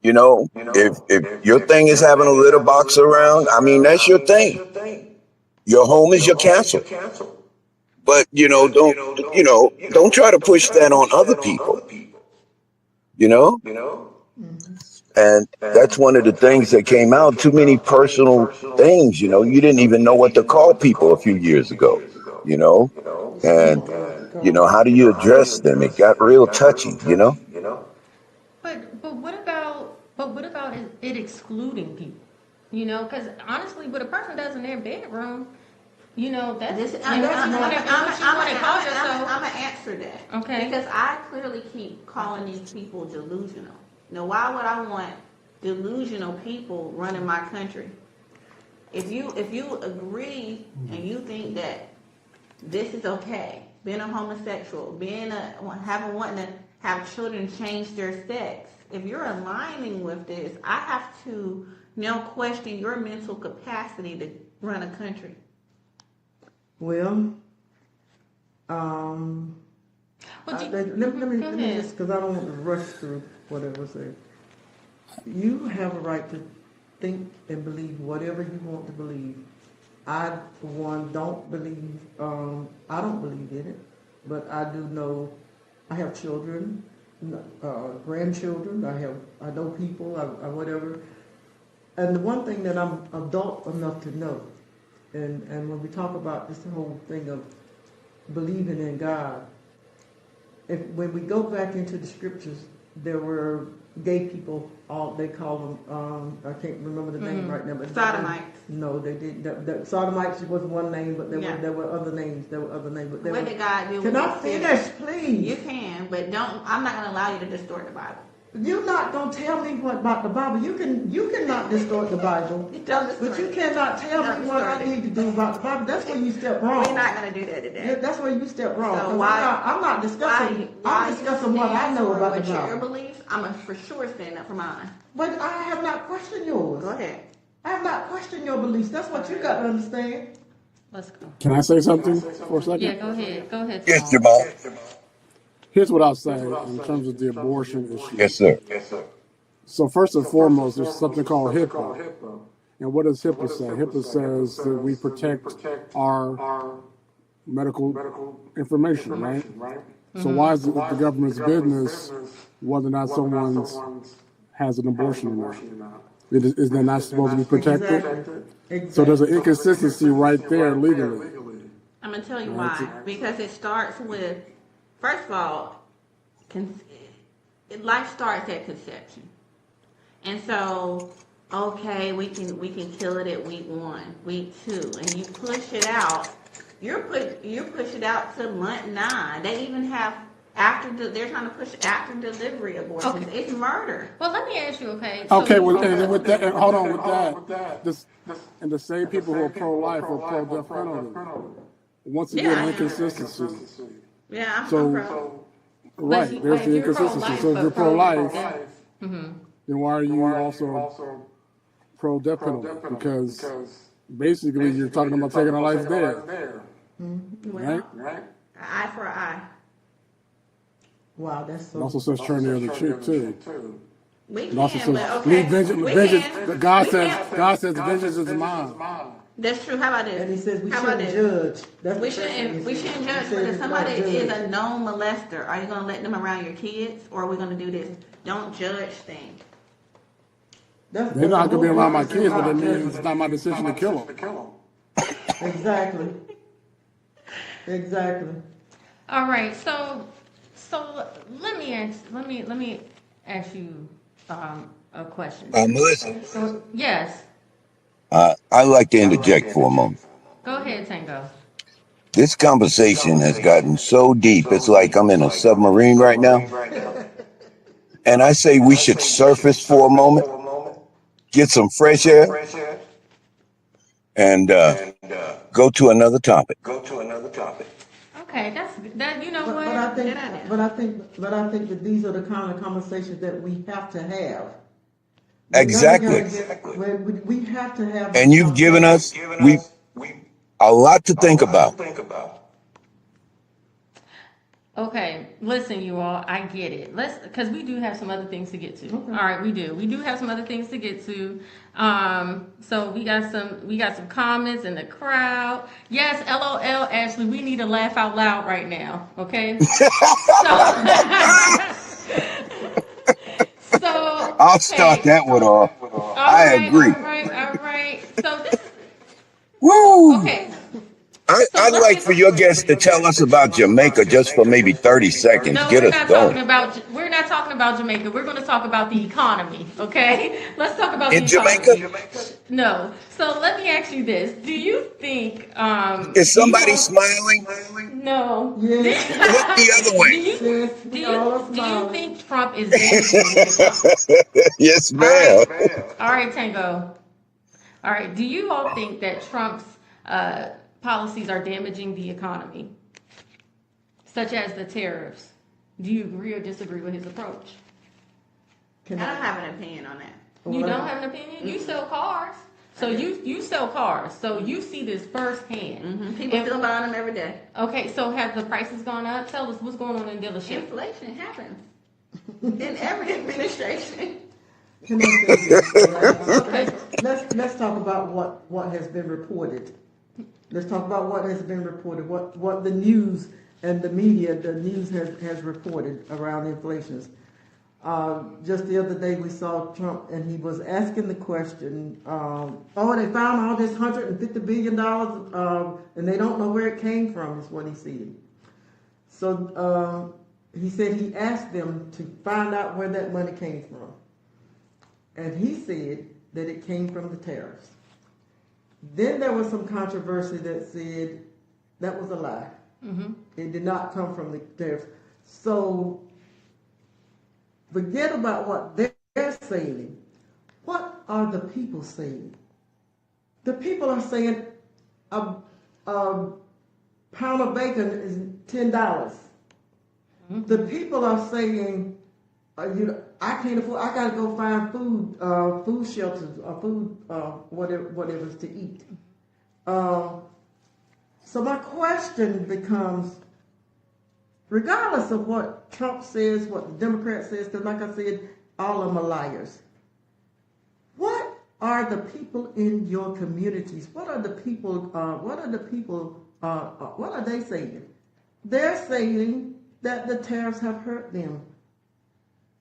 If your thing is having a litter box around, I mean, that's your thing. Your home is your castle. But, don't try to push that on other people, you know? And that's one of the things that came out. Too many personal things, you didn't even know what to call people a few years ago, you know? And, how do you address them? It got real touchy. But what about it excluding people? Because honestly, what a person does in their bedroom, that's This, and what you want to call yourself. I'm gonna answer that. Okay. Because I clearly keep calling these people delusional. Now, why would I want delusional people running my country? If you agree and you think that this is okay, being a homosexual, wanting to have children change their sex, if you're aligning with this, I have to now question your mental capacity to run a country. Well, um, But you, let go me ahead. just, because I don't want to rush through whatever said. You have a right to think and believe whatever you want to believe. I, for one, don't believe, I don't believe in it, but I do know, I have children, grandchildren, I know people, I whatever. And the one thing that I'm adult enough to know, and when we talk about this whole thing of believing in God, when we go back into the scriptures, there were gay people. They call them. I can't remember the name right now. But Sodomites. No, they didn't. The Sodomites was one name, but there Yeah. were other names. But What did God do? Can I finish, please? You can, but don't. I'm not going to allow you to distort the Bible. You're not gonna tell me what about the Bible. You cannot distort the Bible. But you cannot tell me what I need to do about the Bible. That's where you step wrong. We're not going to do that today. Yeah, that's where you step wrong. So 'Cause I'm not discussing. I'm discussing what I know about the your Bible. beliefs. I'm going to for sure stand up for mine. But I have not questioned yours. Go ahead. I have not questioned your beliefs. That's what you got to understand. Let's go. Can I say something for a second? Yeah, go ahead. Go ahead. Yes, Jamal. Jamal. Here's what I'll say in terms of the abortion issue. Yes, sir. So first and foremost, there's something called HIPAA. And what does HIPAA say? HIPAA says that we protect our medical information, right? So why is it the government's business whether or not someone has an abortion or not? Is that not supposed to be protected? Exactly. So there's an inconsistency right there legally. I'm going to tell you why. Because it starts with, first of all, life starts at conception. And so, okay, we can kill it at week 1, week 2, and you push it out. You push it out to month 9. They even have they're trying to push after delivery abortions. Okay. It's murder. Well, let me ask you, okay? Okay, and with that, hold on with that. And the same people who are pro-life or pro-death penalty. Once again, inconsistency. Yeah, I'm So, pro. right, there's if the you're inconsistency. pro-life So if you're but pro, pro-life, mm-hmm. then why are you also pro-death penalty? Because basically you're talking about taking a life there, right? Well, an eye for an eye. Wow, that's It so. also says turn the other cheek too. We It also can, says but leave okay, vengeance. we Vengeance. can. God We says. can. God says vengeance is mine. That's true. How about And he this? says we How about shouldn't this? judge. That's We the first thing shouldn't. he We said. shouldn't He judge. said But if it's somebody not is judge. a known molester, are you gonna let them around your kids, or are we gonna do this? Don't judge thing. They're That's a not gonna whole be around my different thing kids, but that about means it's judging. not my decision to kill them. Exactly. Exactly. All right, so let me ask you a question. Melissa, So yes, I'd like to interject for a moment. go ahead, Tango. This conversation has gotten so deep, it's like I'm in a submarine right now. And I say we should surface for a moment, get some fresh air, and go to another topic. Okay, that's that. You know But what? but I think Good idea. but I think that these are the kind of conversations that we have to have. We really Exactly. gotta get. We have to have And these you've given conversations. us we a lot to think about. Okay, listen, you all, I get it. Because we do have some other things to get to. Okay. All right, we do. We do have some other things to get to. So we got some comments in the crowd. Yes, LOL, Ashley, we need to laugh out loud right now. Okay. So, I'll start okay. that one off. All I right, agree. all right, all right. So this, Woo! okay. So I'd let's like get. for your guests to tell us about Jamaica just for maybe 30 seconds. No, Get us going. we're not talking about Jamaica. We're going to talk about the economy, okay? Let's talk about the In Jamaica, economy. No. So let me ask you this. is Do you somebody all smiling? no. Yes, Look the other Do way. you yes, do we all you are do you smiling. think Trump is damaging the economy? Yes, All ma'am. right. All right, Tango. All right. Do you all think that Trump's uh, policies are damaging the economy, such as the tariffs? Do you agree or disagree with his approach? Can I don't I? have an opinion on that. You Well, don't have an opinion? You sell cars. So I do. you sell cars. So you see this firsthand. People And- still buying them every day. okay, so have the prices gone up? Tell us what's going on in dealership. Inflation happens in every administration. Can I say this? Okay. Let's talk about what has been reported. Let's talk about what has been reported. What the news and the media, the news has reported around inflation. Just the other day we saw Trump and he was asking the question, oh, they found all this $150 billion and they don't know where it came from, is what he said. So he said he asked them to find out where that money came from. And he said that it came from the tariffs. Then there was some controversy that said that was a lie. Mm-hmm. It did not come from the tariffs. So forget about what they're saying. What are the people saying? The people are saying a pound of bacon is $10. Mm-hmm. The people are saying, I can't afford. I gotta go find food shelters, or food, whatever's to eat. So my question becomes, regardless of what Trump says, what the Democrat says, because like I said, all of them are liars. What are the people in your communities? What are the people? What are they saying? They're saying that the tariffs have hurt them.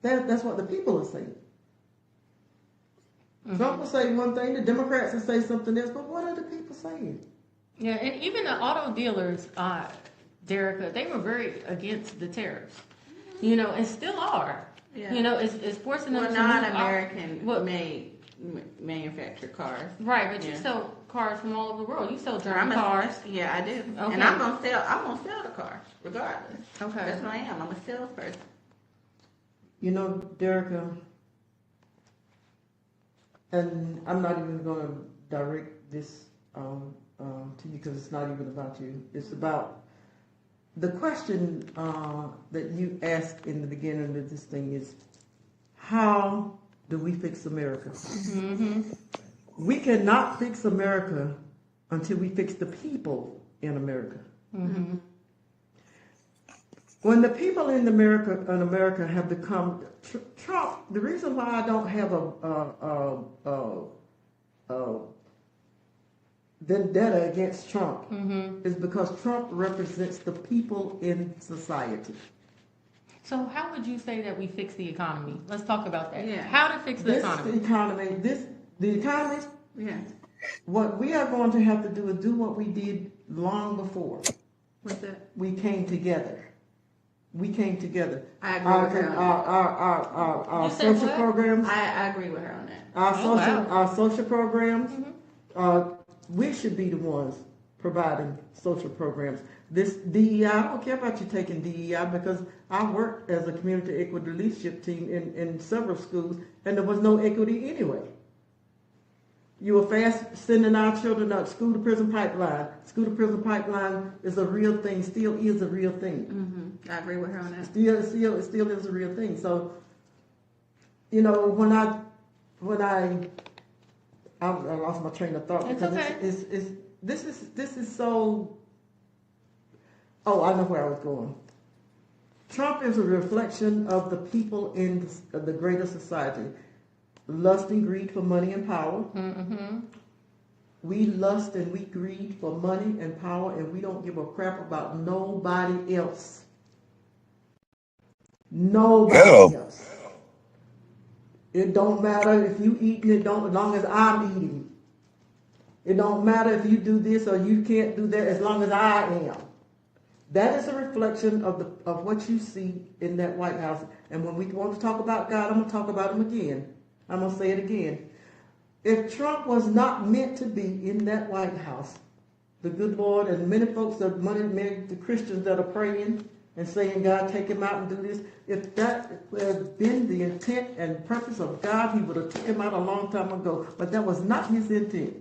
That's what the people are saying. Mm-hmm. Trump will say one thing, the Democrats will say something else, but what are the people saying? Yeah, and even the auto dealers, Derica, they were very against the tariffs. And still are. Yeah. It's forcing them Well, to move non-American What? made manufactured cars. Right, but you Yeah. sell cars from all over the world. You sell I'm German a- cars. Yeah, I do. Okay. And I'm gonna sell the car regardless. Okay. That's what I am. I'm a salesperson. You know, Derica, and I'm not even going to direct this to you because it's not even about you. It's about the question that you asked in the beginning of this thing is, how do we fix America? Mm-hmm. We cannot fix America until we fix the people in America. Mm-hmm. When the people in America have become Trump, the reason why I don't have a vendetta against Trump Mm-hmm. is because Trump represents the people in society. So how would you say that we fix the economy? Let's talk about that. Yeah. How to fix the The economy? economy, Yeah. what we are going to have to do is do what we did long before. What's that? We came together. We came together. I agree with her on that. Our You said social what? programs, I agree with her on that. Oh, wow. our social programs, Mm-hmm. we should be the ones providing social programs. This DEI, I don't care about you taking DEI because I worked as a community equity leadership team in several schools and there was no equity anyway. You were fast sending our children out school to prison pipeline. School to prison pipeline is a real thing, still is a real thing. Mm-hmm. I agree with her on that. It still is a real thing. So, you know, when I lost my train of thought It's because okay. this is so. Oh, I know where I was going. Trump is a reflection of the people in the greater society. Lust and greed for money and power. Mm-hmm. We lust and we greed for money and power, and we don't give a crap about nobody else. Nobody Hello. else. It don't matter if you eating it, don't as long as I'm eating. It don't matter if you do this or you can't do that as long as I am. That is a reflection of what you see in that White House. And when we want to talk about God, I'm going to talk about him again. I'm going to say it again. If Trump was not meant to be in that White House, the good Lord and many folks the Christians that are praying and saying, God, take him out and do this, if that had been the intent and purpose of God, he would have taken him out a long time ago. But that was not his intent.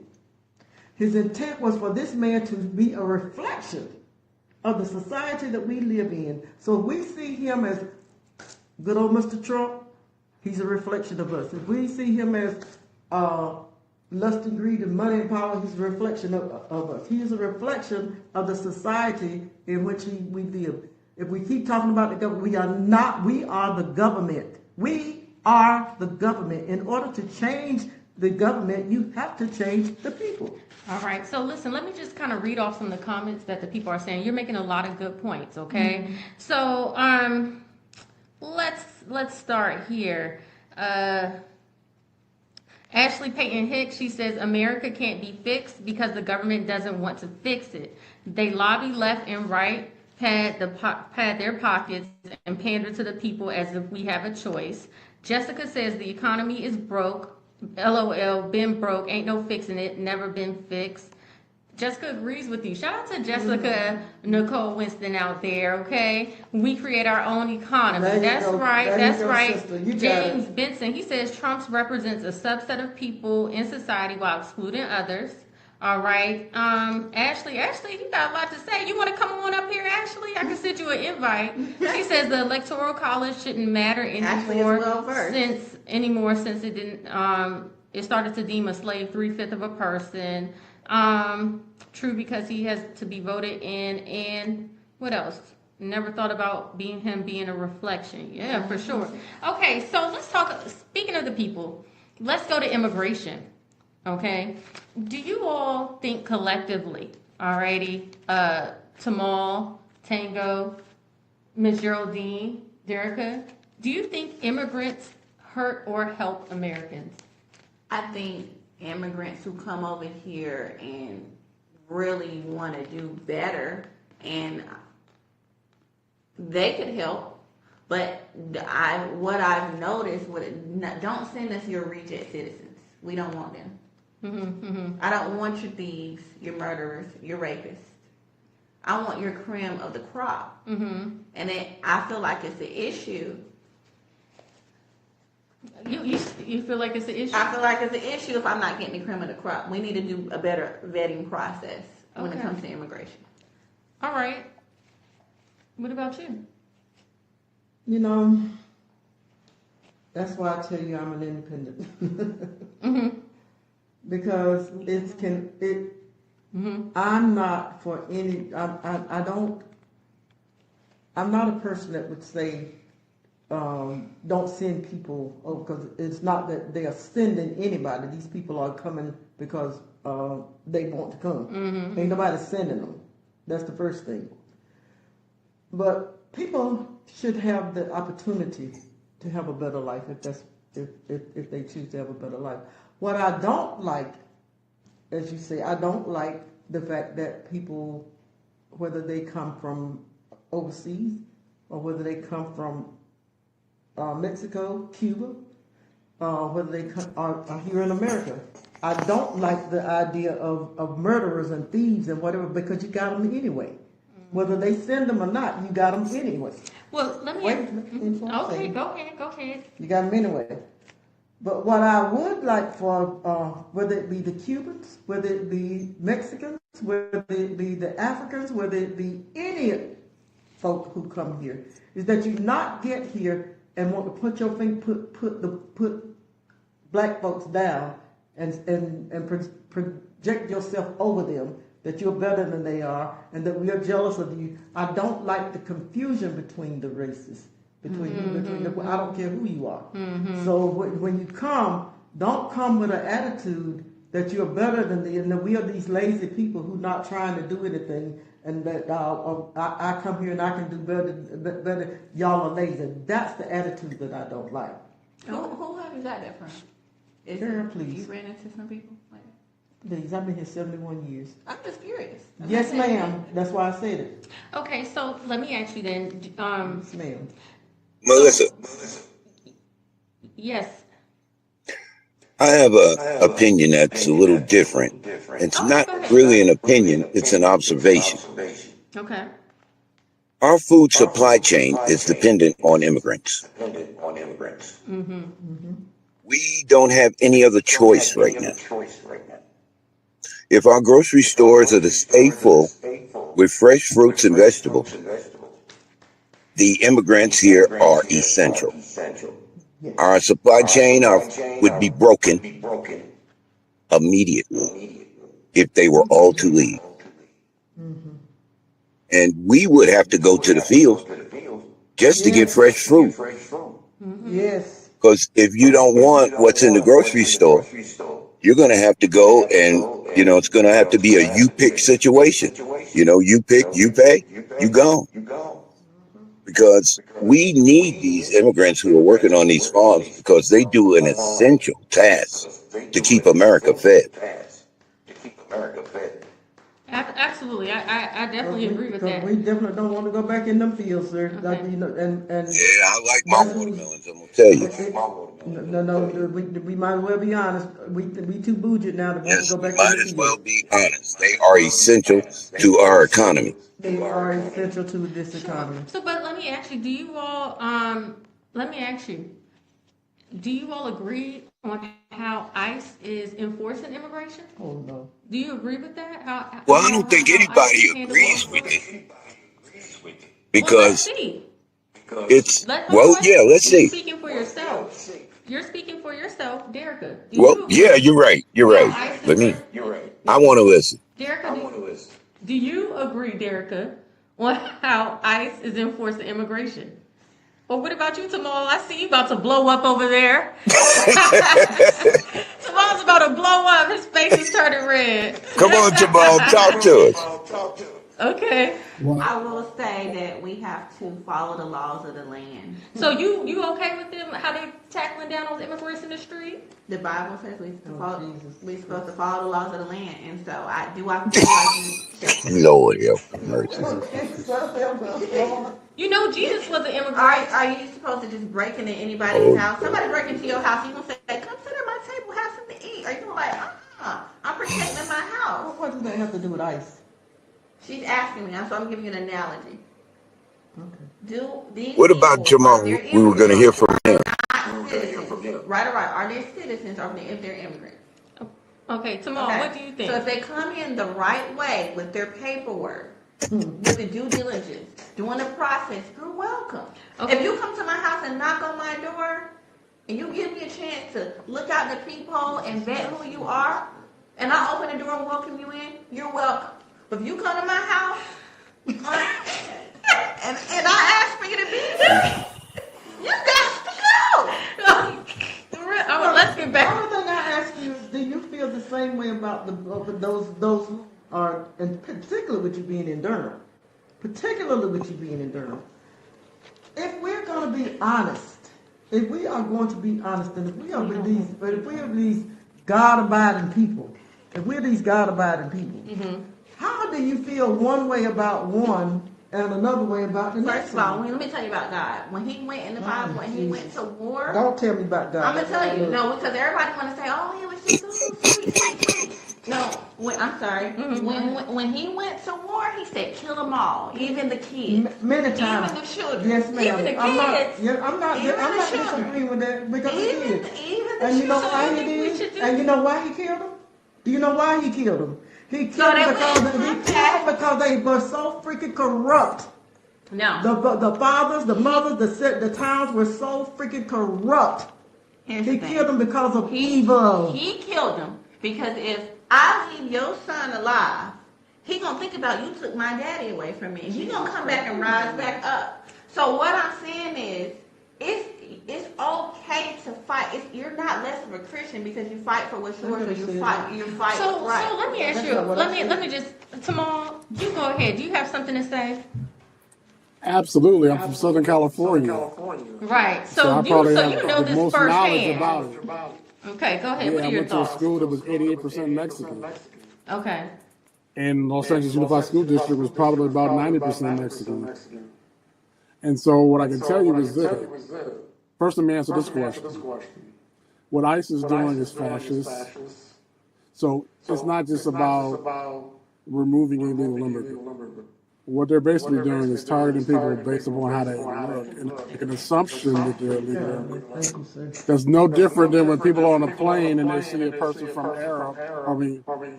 His intent was for this man to be a reflection of the society that we live in. So if we see him as good old Mr. Trump, he's a reflection of us. If we see him as lust and greed and money and power, he's a reflection of us. He is a reflection of the society in which we live. If we keep talking about the government, we are the government. We are the government. In order to change the government, you have to change the people. All right. So listen, let me just kind of read off some of the comments that the people are saying. You're making a lot of good points, okay? Mm-hmm. So let's start here. Ashley Payton Hicks, she says America can't be fixed because the government doesn't want to fix it. They lobby left and right, pad their pockets, and pander to the people as if we have a choice. Jessica says the economy is broke. LOL, been broke, ain't no fixing it, never been fixed. Jessica agrees with you. Shout out to Jessica Nicole Winston out there, okay? We create our own economy. There you That's go. right, There you that's go, right. sister. You got James it. Benson, he says Trump represents a subset of people in society while excluding others. All right. Ashley, you got a lot to say. You want to come on up here, Ashley? I can send you an invite. She says the electoral college shouldn't matter Ashley is well versed. since it didn't it started to deem a slave 3/5 of a person. True, because he has to be voted in, and what else? Never thought about him being a reflection. Yeah, for sure. Okay, so let's talk. Speaking of the people, let's go to immigration. Okay, do you all think collectively? Alrighty, Tamal, Tango, Miss Geraldine, Derica, do you think immigrants hurt or help Americans? I think immigrants who come over here and really want to do better, and they could help. But what I've noticed, don't send us your reject citizens. We don't want them. I don't want your thieves, your murderers, your rapists. I want your cream of the crop. And I feel like it's an issue. You feel like it's an issue? I feel like it's an issue if I'm not getting the cream of the crop. We need to do a better vetting process when it Okay. comes to immigration. All right. What about you? You know, that's why I tell you I'm an independent. Mm-hmm. Because it Mm-hmm. I'm not for any I don't I'm not a person that would say don't send people over, because it's not that they are sending anybody. These people are coming because they want to come. Mm-hmm. Ain't nobody sending them. That's the first thing. But people should have the opportunity to have a better life if they choose to have a better life. What I don't like, as you say, I don't like the fact that people, whether they come from overseas or whether they come from Mexico, Cuba, whether they are here in America. I don't like the idea of murderers and thieves and whatever, because you got them anyway. Whether they send them or not, you got them anyway. Well, let me. Wait, finish what I'm Okay, saying. go ahead. Go ahead. You got them anyway. But what I would like for, whether it be the Cubans, whether it be Mexicans, whether it be the Africans, whether it be any folk who come here, is that you not get here and want to put your finger, put black folks down and project yourself over them, that you're better than they are and that we are jealous of you. I don't like the confusion between the races, I don't care who you are. So when you come, don't come with an attitude that you're better than and that we are these lazy people who not trying to do anything, and that I come here and I can do better. Y'all are lazy. That's the attitude that I don't like. Who have you got that from? Is Girl, it, please. you ran into some people like that? Please, I've been here 71 years. I'm just curious. I'm Yes, not saying ma'am. That's why I said it. Okay, so let me ask you then. Yes, ma'am. Melissa, Yes. I have a opinion that's a little different. It's Okay, not go ahead. really an opinion, it's an observation. Okay. Our food supply chain is dependent on immigrants. Mm-hmm. We don't have any other choice right now. If our grocery stores are to stay full with fresh fruits and vegetables, the immigrants here are essential. Yes. Our supply chain would be broken immediately if they were all to leave. Mm-hmm. And we would have to go to the fields just to get Yes. fresh fruit. Mm-hmm. Yes. Because if you don't want what's in the grocery store, you're going to have to go and, it's going to have to be a you pick situation. You pick, you pay, you go. Because we need these immigrants who are working on these farms because they do an essential task to keep America fed. Absolutely. I definitely agree with that. We definitely don't want to go back in them fields, sir. Like, Okay. and Yeah, I like my watermelons, I'm going to tell you. no, we might as well be honest. We too bougie now to want to Yes, go we back in might the as well field. be honest. They are essential to our economy. They are essential to this economy. So, but let me ask you, do you all agree on how ICE is enforcing immigration? Oh no. Do you agree with that? Well, I don't think How ICE anybody is handling agrees with immigration? it Well, let's because see. Hold well, on. yeah, let's You're see. speaking for yourself. You're speaking for yourself, Derica. Do Well, you yeah, agree you're right. You're how right. ICE Let me, enforces? I want to listen. Derica, do you agree, Derica, on how ICE is enforcing immigration? Well, what about you, Tamal? I see you about to blow up over there. Tamal's about to blow up. His face is turning red. Come on, Jamal, talk to us. Okay. Well, I will say that we have to follow the laws of the land. So you okay with them? How they tackling down those immigrants in the street? The Bible says Jesus. we're supposed to follow the laws of the land, and so I feel like you. Lord help mercy. You know Jesus was an immigrant. Are you supposed to just break into anybody's house? Somebody break into your house, you gonna say, "Come sit at my table, have something to eat"? Are you gonna like, I'm protecting my house? What does that have to do with ICE? She's asking me, so I'm giving you an analogy. Okay. Do these What about people, Jamal? are they We were going to hear from him. not citizens? Right. Are they citizens or if they're immigrants? Okay, Tamal, Okay. what do you think? So if they come in the right way with their paperwork, with the due diligence, doing the process, you're welcome. Okay. If you come to my house and knock on my door, and you give me a chance to look out the peephole and vet who you are, and I open the door and welcome you in, you're welcome. But if you come to my house and I ask for you to be there, you got to go. Let's get back. The only thing I ask you is, do you feel the same way about those who are, and particularly with you being in Durham, if we're going to be honest, if we are going to be honest, and if we are these God-abiding people, how do you feel one way about one and another way about the next? First of all, let me tell you about God. When he went in the Bible, when he went to war. Don't tell me about God. I'm gonna tell you, no, because everybody want to say, "Oh, he was just so sweet." No, I'm sorry. When he went to war, he said, "Kill them all, even the kids, many times, even the children, yes, ma'am. even the kids." I'm not disagreeing with that because even the children. You know why he did? And you know why he killed them? Do you know why he killed them? He killed them because they were so freaking corrupt. No. The fathers, the mothers, the towns were so freaking corrupt. He killed them because of evil. He killed them because if I leave your son alive, he gonna think about you took my daddy away from me. He gonna come back and rise back up. So what I'm saying is, it's okay to fight. You're not less of a Christian because you fight for what's yours, or you fight So right. So let me ask you. Let me just, Tamal, you go ahead. Do you have something to say? Absolutely. I'm from Southern California. Right. So you know the this most knowledge about firsthand. it. Okay, go ahead. Yeah, What are I your went to a thoughts? school that was 88% Mexican. Okay. And Los Angeles Unified School District was probably about 90% Mexican. And so what I can tell you is this. First, let me answer this question. What ICE is doing is fascist. So it's not just about removing illegal immigrants. What they're basically doing is targeting people based upon how they look and make an assumption that they're illegal immigrants. That's no different than when people are on a plane and they see a person from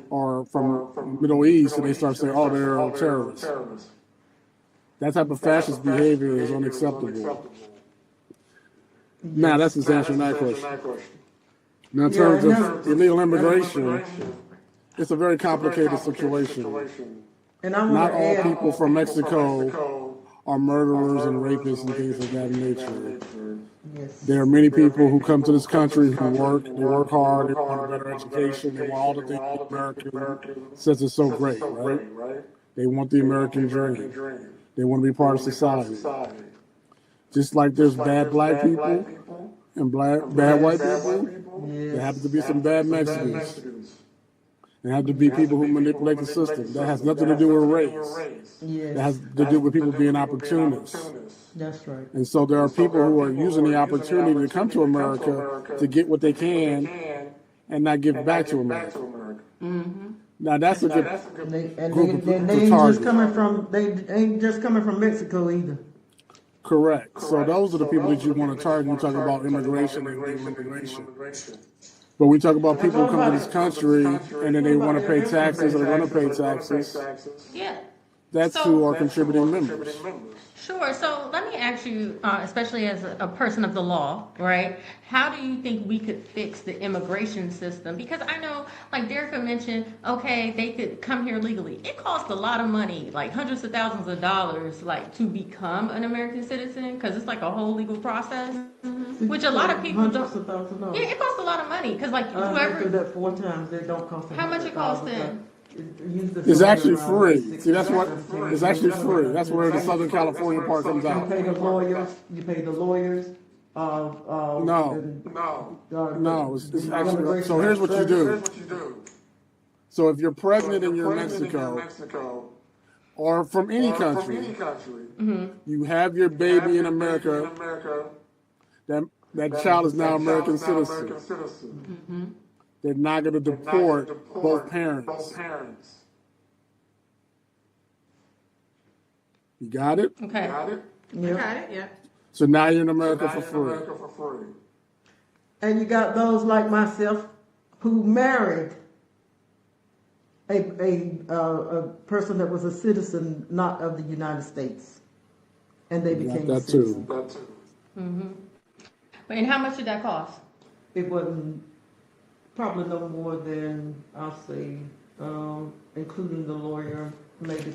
or from Middle East and they start saying, "Oh, they're terrorists." That type of fascist behavior is unacceptable. Now, that's just answering that question. Now, in terms of illegal immigration, it's a very complicated situation. And I Not all people from Mexico are murderers and rapists and things of that nature. Yes. There are many people who come to this country who work hard, they want a better education, they want all the things the American says is so great, right? They want the American dream. They want to be part of society. Just like there's bad black people and bad white people, there happen to be some bad Mexicans. There have to be people who manipulate the system. That has nothing to do with race. Yes. That has to do with people being opportunists. That's right. And so there are people who are using the opportunity to come to America to get what they can and not give back to America. Mm-hmm. Now that's a good group they ain't just coming from Mexico either. Correct. So those are the people that you want to target when you talk about immigration and illegal immigration. But we talk about people who come to this country and then they want to pay taxes or they're going to pay taxes. Yeah. That's who are contributing members. Sure. So let me ask you, especially as a person of the law, right? How do you think we could fix the immigration system? Because I know, like Derica mentioned, okay, they could come here legally. It costs a lot of money, like hundreds of thousands of dollars, like to become an American citizen, because it's like a whole legal process, which a lot of people don't. Hundreds of thousands of dollars. Yeah, it costs a lot of money, because like I whoever. did that 4 times. They don't cost. How much it costs then? It's actually free. See, that's what it's actually free. That's where the Southern California part comes You out. pay the lawyers. You pay the lawyers. No. It's actually. So here's what you do. So if you're pregnant and you're in Mexico, or from any country, you have your baby in America. That child is now American citizen. Mm-hmm. They're not going to deport both parents. You got it? Okay. Got it? Yeah. So now you're in America for free. And you got those like myself who married a person that was a citizen not of the United States, and they We got became a that too. citizen. Mm-hmm. And how much did that cost? It wasn't probably no more than I'll say, including the lawyer, maybe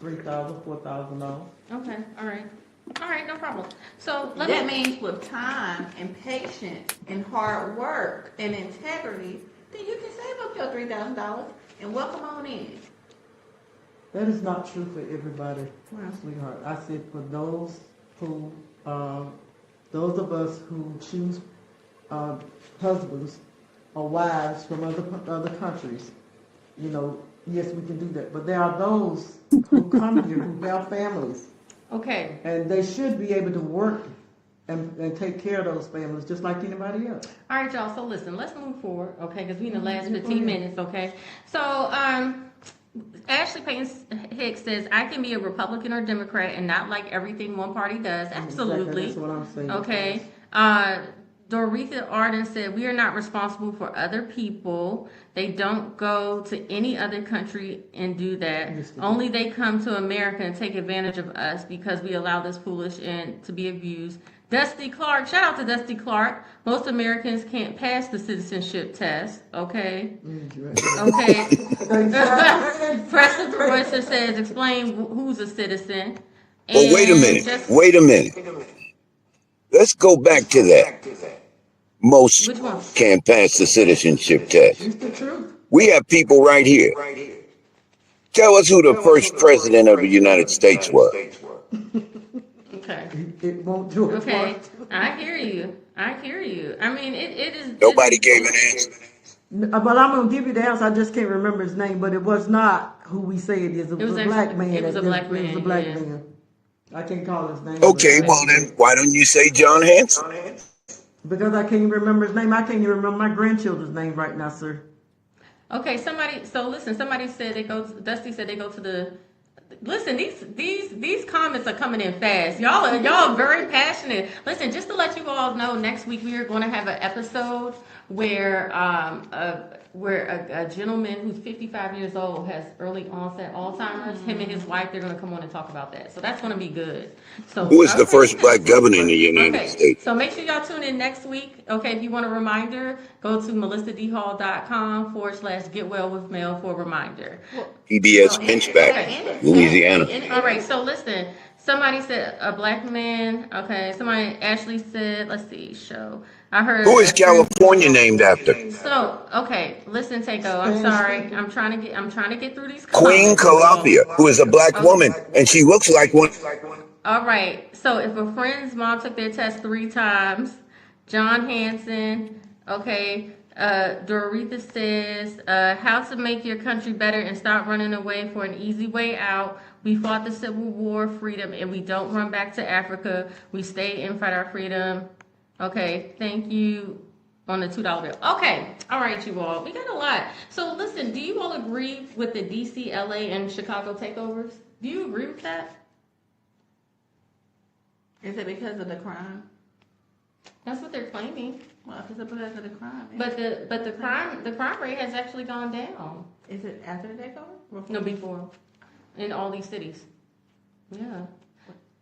$3,000, $4,000. Okay, all right, no problem. So let That me. means with time and patience and hard work and integrity, then you can save up your $3,000 and welcome on in. That is not true for everybody, Well, sweetheart. I said for who, um, those of us who choose uh, husbands or wives from other countries, you know, yes, we can do that. But there are those who come here who have families, Okay, and they should be able to work and take care of those families just like anybody else. all right, y'all. So listen, let's move forward, okay? Because we in the last Yeah, go 15 ahead. minutes, okay? So Ashley Payne Hicks says I can be a Republican or Democrat and not like everything one party does. Exactly, Absolutely. that's what I'm saying. Okay. Doretha Arden said, we are not responsible for other people. They don't go to any other country and do that. Yes, they do. Only they come to America and take advantage of us because we allow this foolish and to be abused. Dusty Clark, shout out to Dusty Clark. Most Americans can't pass the citizenship test. Okay. Okay. Preston Royster says, explain who's a citizen. Well, wait a And minute. just Wait a minute. Let's go back to that. Most which one? can't pass the citizenship test. It's the truth. We have people right here. Tell us who the first president of the United States was. Okay. It won't do it. Okay. I hear you. I hear you. I mean, it is. Nobody it gave is, an answer. But I'm gonna give you the answer. I just can't remember his name, but it was not who we say it is. It was a black man. It was a black It was a man. black Yeah. man. I can't call his name. Okay, but- well then, why don't you say John Hanson? Because I can't even remember his name. I can't even remember my grandchildren's name right now, sir. Okay. Somebody. So listen. Somebody said they go. Dusty said they go to the. Listen, these comments are coming in fast. Y'all are very passionate. Listen, just to let you all know, next week we are going to have an episode where a gentleman who's 55 years old has early onset Alzheimer's. Him and his wife, they're going to come on and talk about that. So that's going to be good. So Who is the okay. first black governor in the United Okay, States? so make sure y'all tune in next week. Okay, if you want a reminder, go to melissadhall.com/get well with Mel for a reminder. PBS So, Pinchback, okay. Louisiana. All right, so listen. Somebody said a black man. Okay, Ashley said, let's see, show. I heard. Who is California named after? So, okay, listen, Takeo, I'm sorry. I'm trying to get through these Queen comments. Calafia, who is a black woman, and she looks like one. All right. So if a friend's mom took their test 3 times, John Hanson, okay. Doretha says, how to make your country better and stop running away for an easy way out. We fought the Civil War, freedom, and we don't run back to Africa. We stay and fight our freedom. Okay, thank you on the $2 bill. Okay, all right, you all. We got a lot. So listen, do you all agree with the DC, LA, and Chicago takeovers? Do you agree with that? Is it because of the crime? That's what they're claiming. Well, if it's because of the crime. But the crime rate has actually gone down. Is it after the takeover? No, before, in all these cities. Yeah.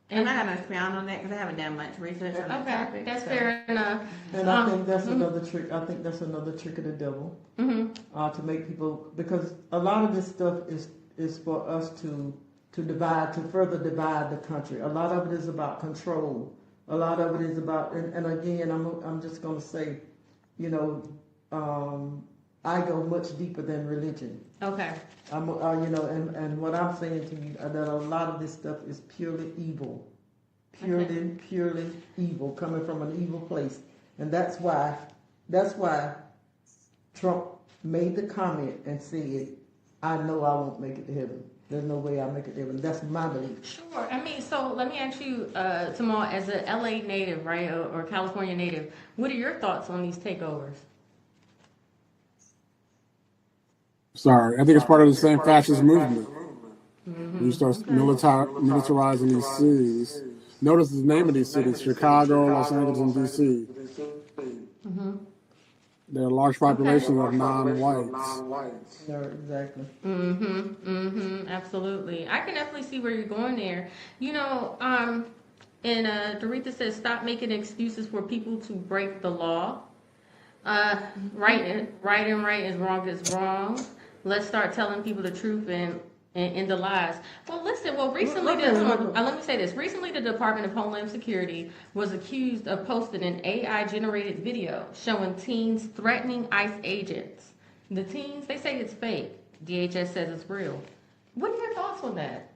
I'm not gonna expound on that because I haven't done much research on that Okay, topic. that's so. fair enough. And I think that's another trick. I think that's another trick of the devil to make people, because a lot of this stuff is for us to further divide the country. A lot of it is about control. A lot of it is about, and again, I'm just gonna say, you know, I go much deeper than religion. Okay. You know, and what I'm saying to you that a lot of this stuff is purely evil, purely evil, coming from an evil place, and that's why Trump made the comment and said, "I know I won't make it to heaven. There's no way I'll make it to heaven." That's my belief. Sure. I mean, so let me ask you, Tamal, as a LA native, right, or California native, what are your thoughts on these takeovers? Sorry, I think it's part of the same fascist movement. You start militarizing these cities. Notice the name of these cities: Chicago, Los Angeles, and DC. There are large Okay. populations of non-whites. No, exactly. Absolutely. I can definitely see where you're going there. You know, and Doretha says, stop making excuses for people to break the law. Right is wrong is wrong. Let's start telling people the truth and end the lies. Well, listen. Well, recently, let me say this. Recently, the Department of Homeland Security was accused of posting an AI-generated video showing teens threatening ICE agents. The teens, they say it's fake. DHS says it's real. What are your thoughts on that?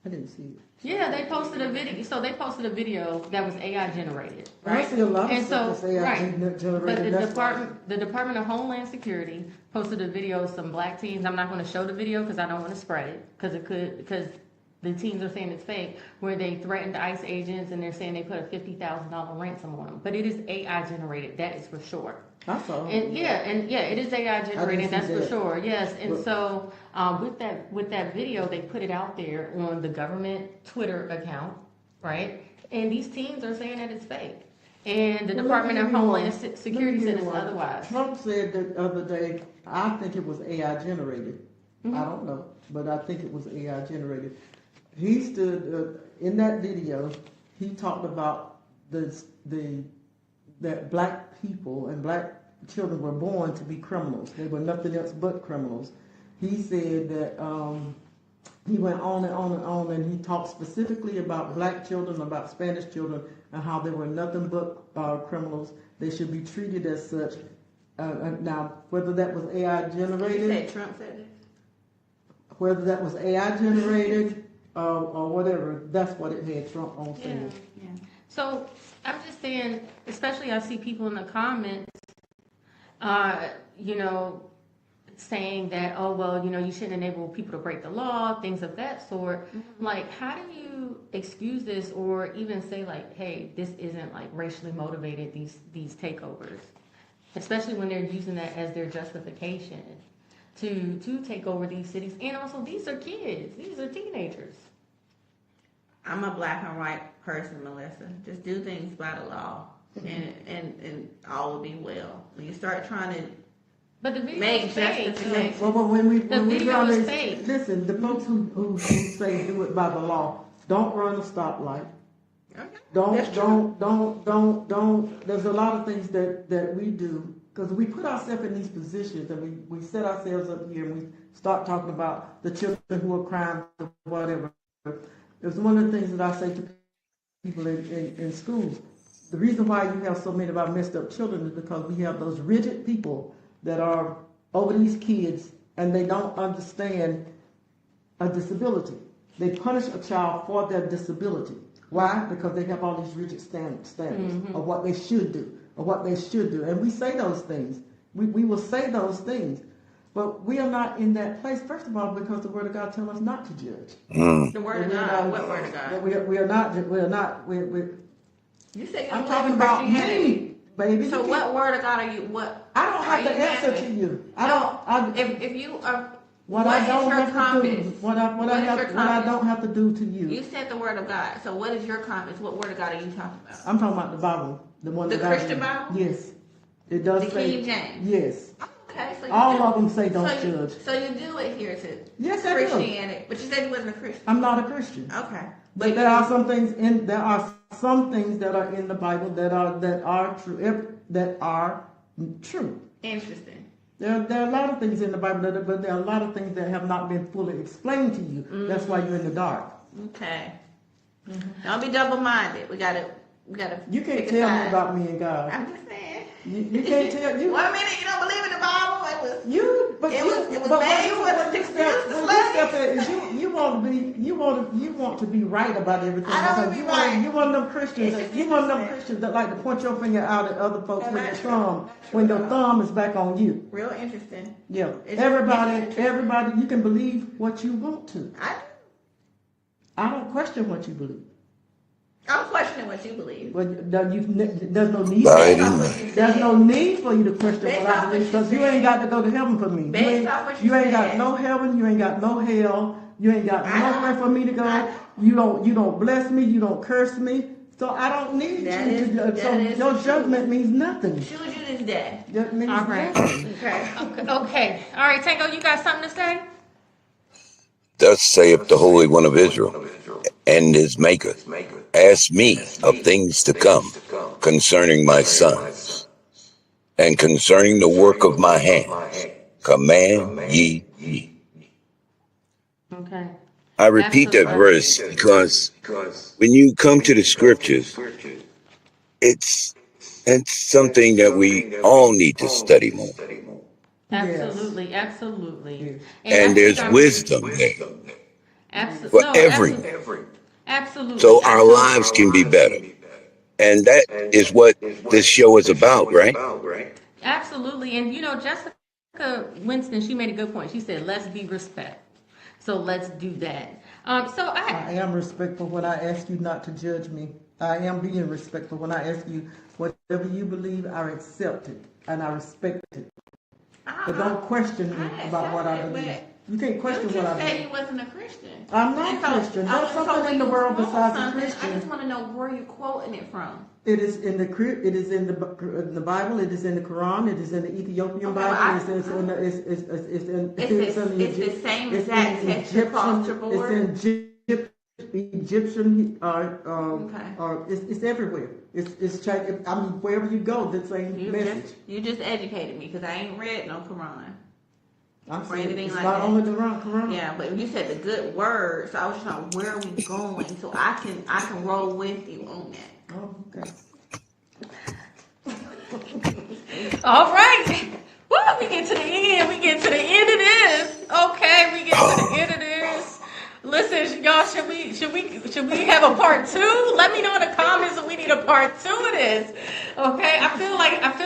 I didn't see it. Yeah, they posted a video. So they posted a video that was AI generated, right? I see a lot of And stuff so, that's AI right. generated. But the That's Department of Homeland Security posted a video of some black teens. I'm not going to show the video because I don't want to spread it because the teens are saying it's fake, where they threatened ICE agents and they're saying they put a $50,000 ransom on them. But it is AI generated. That is for sure. I saw it. And yeah, it is AI generated. That's see for that. sure. Yes, and Well- so with that video, they put it out there on the government Twitter account, right? And these teens are saying that it's fake, and the Well, Department let of me give you Homeland one. Security Let me said give it's you one. otherwise. Trump said the other day, I think it was AI generated. I don't know, but I think it was AI generated. He stood in that video. He talked about that black people and black children were born to be criminals. They were nothing else but criminals. He said that he went on and on and on, and he talked specifically about black children, about Spanish children, and how they were nothing but criminals. They should be treated as such. Now, whether that was AI generated, You said Trump said this? whether that was AI generated or whatever, that's what it had Trump on Yeah. saying. So I'm just saying, especially I see people in the comments, you know, saying that, oh, well, you know, you shouldn't enable people to break the law, things of that sort. Like, how do you excuse this or even say, like, hey, this isn't like racially motivated, these takeovers, especially when they're using that as their justification to take over these cities. And also, these are kids, these are teenagers. I'm a black and white person, Melissa. Just do things by the law, and all will be well. When you start trying to But the video make is fake. justification, Well, when we video run is this, fake. listen, the folks who say do it by the law, don't run a stoplight. okay, Don't, that's true. don't. There's a lot of things that we do because we put ourselves in these positions and we set ourselves up here and we start talking about the children who are crying or whatever. It's one of the things that I say to people in schools. The reason why you have so many of our messed up children is because we have those rigid people that are over these kids and they don't understand a disability. They punish a child for their disability. Why? Because they have all these rigid standards of what they should do, or what they should do. And we say those things. We will say those things. But we are not in that place, first of all, because the Word of God tells us not to judge. The word of God. What word of God? We are not. You say you I'm don't talking believe in about Christianity. me, baby. So You what can't- word of God are you? What? I don't have are to you answer asking? to you. I No. don't. If you are, What what I is don't your have to do, confidence? what I What is your confidence? don't have to do to you. You said the word of God. So what is your confidence? What word of God are you talking about? I'm talking about the Bible, the one The that Christian I read. Bible? Yes, it does The say. King James? Yes, Okay, so you all do, of them say don't so you, judge. So you do adhere to Yes, I do. Christianity, but you said you wasn't a Christian. I'm not a Christian, Okay, but there are some things that are in the Bible that are true. Interesting. There are a lot of things in the Bible, but there are a lot of things that have not been fully explained to you. That's why you're in the dark. Okay. Don't be double-minded. We gotta. You can't pick a tell me side. about me and God. I'm just saying. You can't tell you. 1 minute you don't believe in the Bible. It was. It was but made for us to what you confuse step the what you slaves. step at is you want to be right about everything. I don't because wanna be you right. You one of them Christians. It's You one of them interesting. Christians that like to point your finger out at other folks Oh, with your that's true. thumb That's when true. your thumb is back on you. Real interesting. Yeah. It's Everybody, you can believe what you want to. I don't question what you believe. I'm questioning what you believe. But there's no need. Right in there. There's no need for you to question Based what I off believe what you because you said. ain't got to go to heaven for me. Based off what you ain't got said. no heaven. You ain't got no hell. You ain't got I know. nowhere for me to go. I know. You don't bless me. You don't curse me. So I don't need That you. is- So that is your true. judgment means nothing. Choose you this day. That means All right. nothing. Okay. Okay. All right, Tango, you got something to say? Thus saith the Holy One of Israel and his Maker, ask me of things to come concerning my sons, and concerning the work of my hands, command ye me. Okay. I repeat that verse because when you come to the scriptures, it's something that we all need to study more. Absolutely, absolutely. Yes. And that's there's what I'm- wisdom there Absolutely. for No, everyone. absolutely. So our absolutely. lives can be better. And that is what this show is about, right? Absolutely. And you know, Jessica Winston, she made a good point. She said, let's be respectful. So let's do that. So I am respectful when I ask you not to judge me. I am being respectful when I ask you whatever you believe, I accept it and I respect it. But don't question me about what I believe. You can't question You what I just said believe. you wasn't a Christian. I'm not And so- Christian. I There's was- so something when in the you world quote besides a something, I Christian. just want to know where you're quoting it from. It is in the Bible. It is in the Quran. It is in the Ethiopian Okay, well, Bible. It's in the It's the same exact text across the board. It's in Egyptian. Okay. It's everywhere. I mean, wherever you go, the same message. You just educated me because I ain't read no Quran. I'm or saying anything it's like not that. only the Quran. Yeah, but you said the good word, so I was just trying, where are we going? So I can roll with you on that. Oh, okay. all right. Well, we get to the end. We get to the end of this. Okay, we get to the end of this. Listen, y'all, should we have a part two? Let me know in the comments if we need a part two of this. Okay, I feel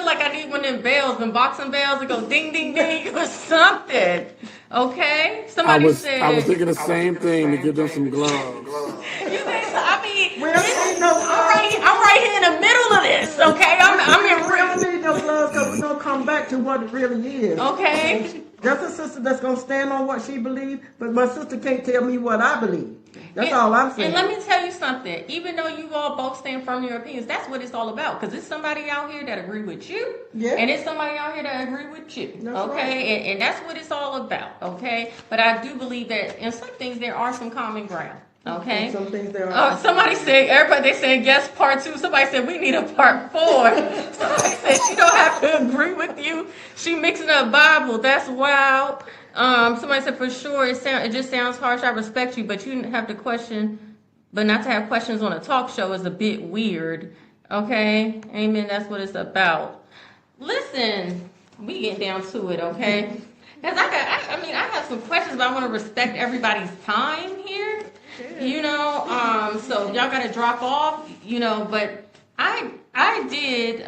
like I need one of them bells, them boxing bells that go ding ding ding or something. Okay, I somebody was said. thinking the same thing to get them some gloves. You think so? I mean, We don't need no I'm right here in the middle of this. Okay, I'm in We don't real. need no gloves because we're going to come back to what it really is. Okay. That's a sister that's going to stand on what she believes, but my sister can't tell me what I believe. That's And- all I'm saying. And let me tell you something. Even though you all both stand firm in your opinions, that's what it's all about. Because it's somebody out here that agree with you, Yeah. and it's somebody out here that agree with you. That's okay, right. and that's what it's all about. Okay, but I do believe that in some things there are some common ground. Okay. Some things there are. Somebody said, everybody, they saying yes, part two. Somebody said we need a part four. Somebody said she don't have to agree with you. She mixing up Bible. That's wild. Somebody said for sure it just sounds harsh. I respect you, but you have to question, but not to have questions on a talk show is a bit weird. Okay, amen. That's what it's about. Listen, we get down to it, okay? Because I have some questions, but I want to respect everybody's time here. You know, so y'all gotta drop off, you know, but I did,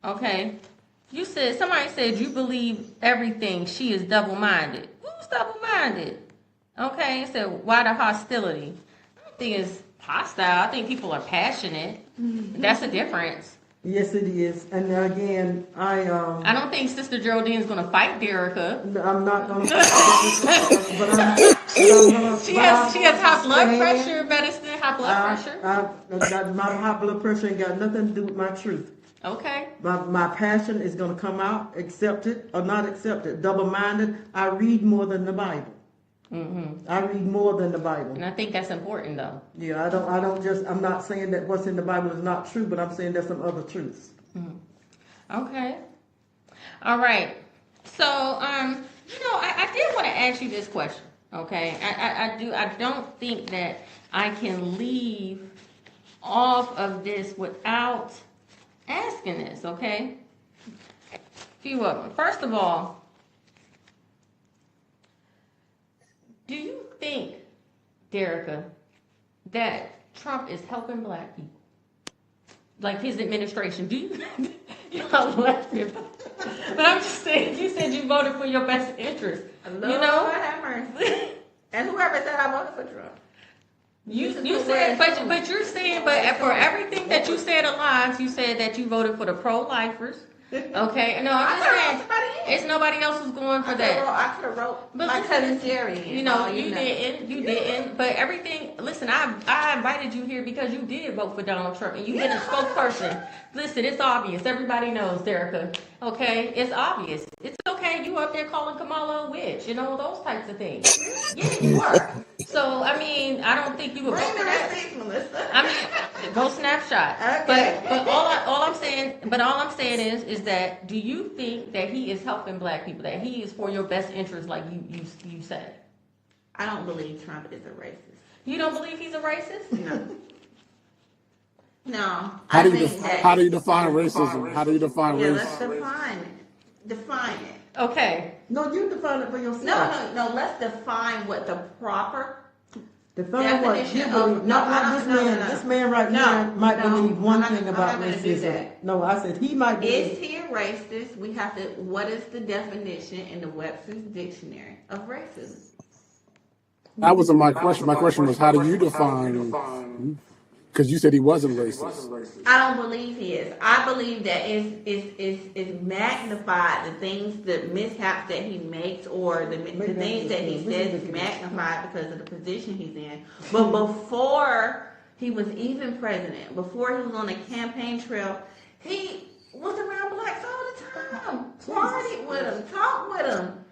okay. Somebody said you believe everything. She is double-minded. Who's double-minded? Okay, it said, why the hostility? I don't think it's hostile. I think people are passionate. That's the difference. Yes, it is. And again, I don't think Sister Geraldine's gonna fight Derica. I'm not going to. But I'm She has high blood pressure, medicine, high blood pressure. My high blood pressure ain't got nothing to do with my truth. Okay. My passion is going to come out, accept it or not accept it. Double-minded. I read more than the Bible. I read more than the Bible. And I think that's important though. Yeah, I'm not saying that what's in the Bible is not true, but I'm saying there's some other truths. Okay. All right. So, I did want to ask you this question. Okay. I don't think that I can leave off of this without asking this, okay? Few of them. First of all, do you think, Derica, that Trump is helping black people? Like his administration? Do you? Y'all laughing. But I'm just saying, you said you voted for your best interest. Lord You know? have mercy. And whoever said I voted for Trump. You said, but you're saying, but for everything that you said alive, you said that you voted for the pro-lifers, Okay, no, I'm I just could have saying, wrote somebody in. it's nobody else who's going for that. I could have wrote But my listen, cousin Jerry in. you know, Oh, you know. didn't, you didn't. But everything, listen, I invited you here because you did vote for Donald Trump and you did a spokesperson. Listen, it's obvious. Everybody knows, Derica. Okay, it's obvious. It's okay. You up there calling Kamala a witch, you know, those types of things. Yeah, you are. So I mean, I don't think you would vote Bring for the that. receipts, Melissa. I mean, go snapshot. Okay. But all I'm saying is that do you think that he is helping black people? That he is for your best interest, like you said? I don't believe Trump is a racist. You don't believe he's a racist? No. No. How I do you think that. how do you define racism? How do you define Yeah, let's racism? define it. Define it. Okay. No, you define it for yourself. No. Let's define what the proper Define what you definition believe. of- Not no, like I this don't- no, man. no, no. This man right No, here might no, believe one I'm thing not about gonna do racism. that. No, I said he might Is believe. he a racist? We have to. What is the definition in the Webster's Dictionary of racism? That wasn't my question. My question was, how do you define? Because you said he wasn't racist. I don't believe he is. I believe that is magnified. The things, the mishaps that he makes, or the things that he says is magnified because of the position he's in. But before he was even president, before he was on the campaign trail, he was around blacks all the time. Partied with them, talked with them.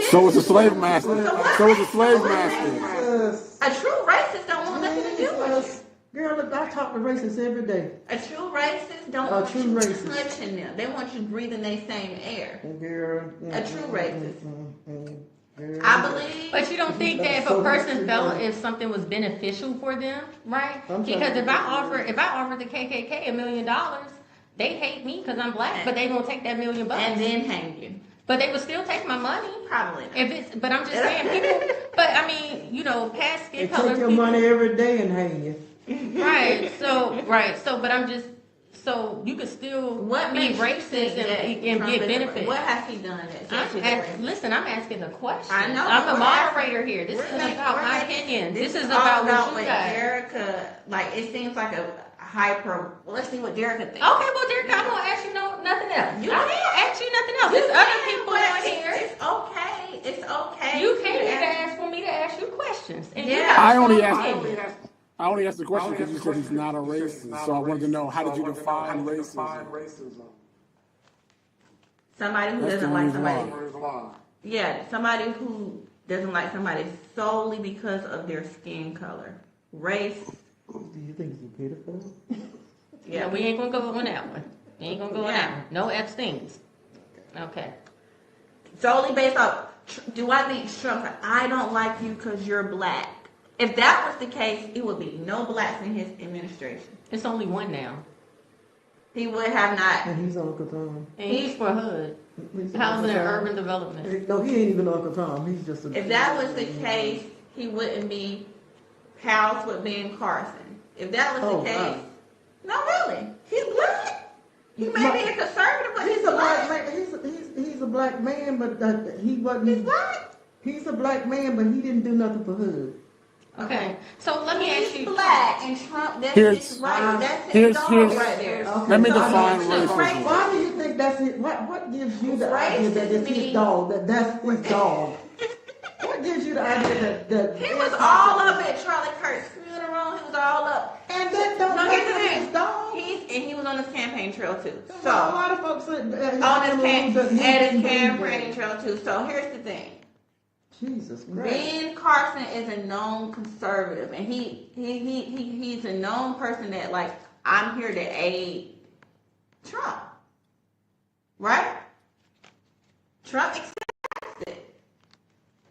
So was a slave master. So was a slave master. Jesus. A true racist don't want nothing to do with Jesus. Girl, look, I talk to racists every day. you. A true racist don't A want true you racist. touching them. They want you breathing their same air. Girl. A true racist. Girl. I believe. But you don't think that if a person felt if something was beneficial for them, right? I'm Because trying to- if I offer the KKK $1 million, they hate me because I'm black, but they gonna take that $1 million. And then hang you. But they would still take my money. Probably not. If it's, but I'm just saying, people. But I mean, you know, past They skin color take your people, money every day and hang you. right? So, but I'm just so you could still What be makes you racist think that and Trump get is a- benefits. What has he done that makes you racist? Listen, I'm asking a question. I know. I'm a We're moderator here. This isn't making- about we're my making- opinion. This is all about what what you guys. Derica, like, it seems like a hyper. Well, let's see what Derica thinks. Okay, well, Derek, I'm gonna ask you nothing else. You I'm can't. gonna ask you nothing else. You There's other can, people but on here. It's okay. It's okay. You came to here to ask- ask for me to ask you questions. And Yeah. you have I your only own asked. opinion. I only asked the question because you said he's not a racist. So I wanted to know, how did you define racism? Somebody who That's the doesn't like reason somebody. why. Yeah, somebody who doesn't like somebody solely because of their skin color, race. Do you think he's beautiful? Yeah, we ain't gonna go on that one. We ain't gonna go on that Yeah. one. No Epstein's. Okay. Solely based off. Do I think Trump? I don't like you because you're black. If that was the case, it would be no blacks in his administration. It's only one now. He would have not. And he's Uncle Tom. And he's for HUD. He's Housing and Uncle Tom. Urban Development. No, he ain't even Uncle Tom. He's just a. If that was the case, he wouldn't be pals with Ben Carson. If that was Oh, the case, wow. no, really, he's black. He may be a conservative, but He's a black man. He's a black man, but he wasn't. He's black. He's a black man, but he didn't do nothing for HUD. Okay. So let me ask He's you. black, and Trump. That's Here's- his right. That's here's- his dog here's- right there. Okay. Let me So, define he's racism. racist. Why do you think that's it? What gives you the idea that it's his Racist dog? That's his dog. What gives you the idea that He was all up at Charlie Kirk's funeral. He was all up. And that don't No, make here's the him thing. his dog. He was on his campaign trail too. A So lot of folks on his campaign trail too. So here's the thing. Jesus Christ. Ben Carson is a known conservative, and he's a known person that, like, I'm here to aid Trump, right? Trump accepts it.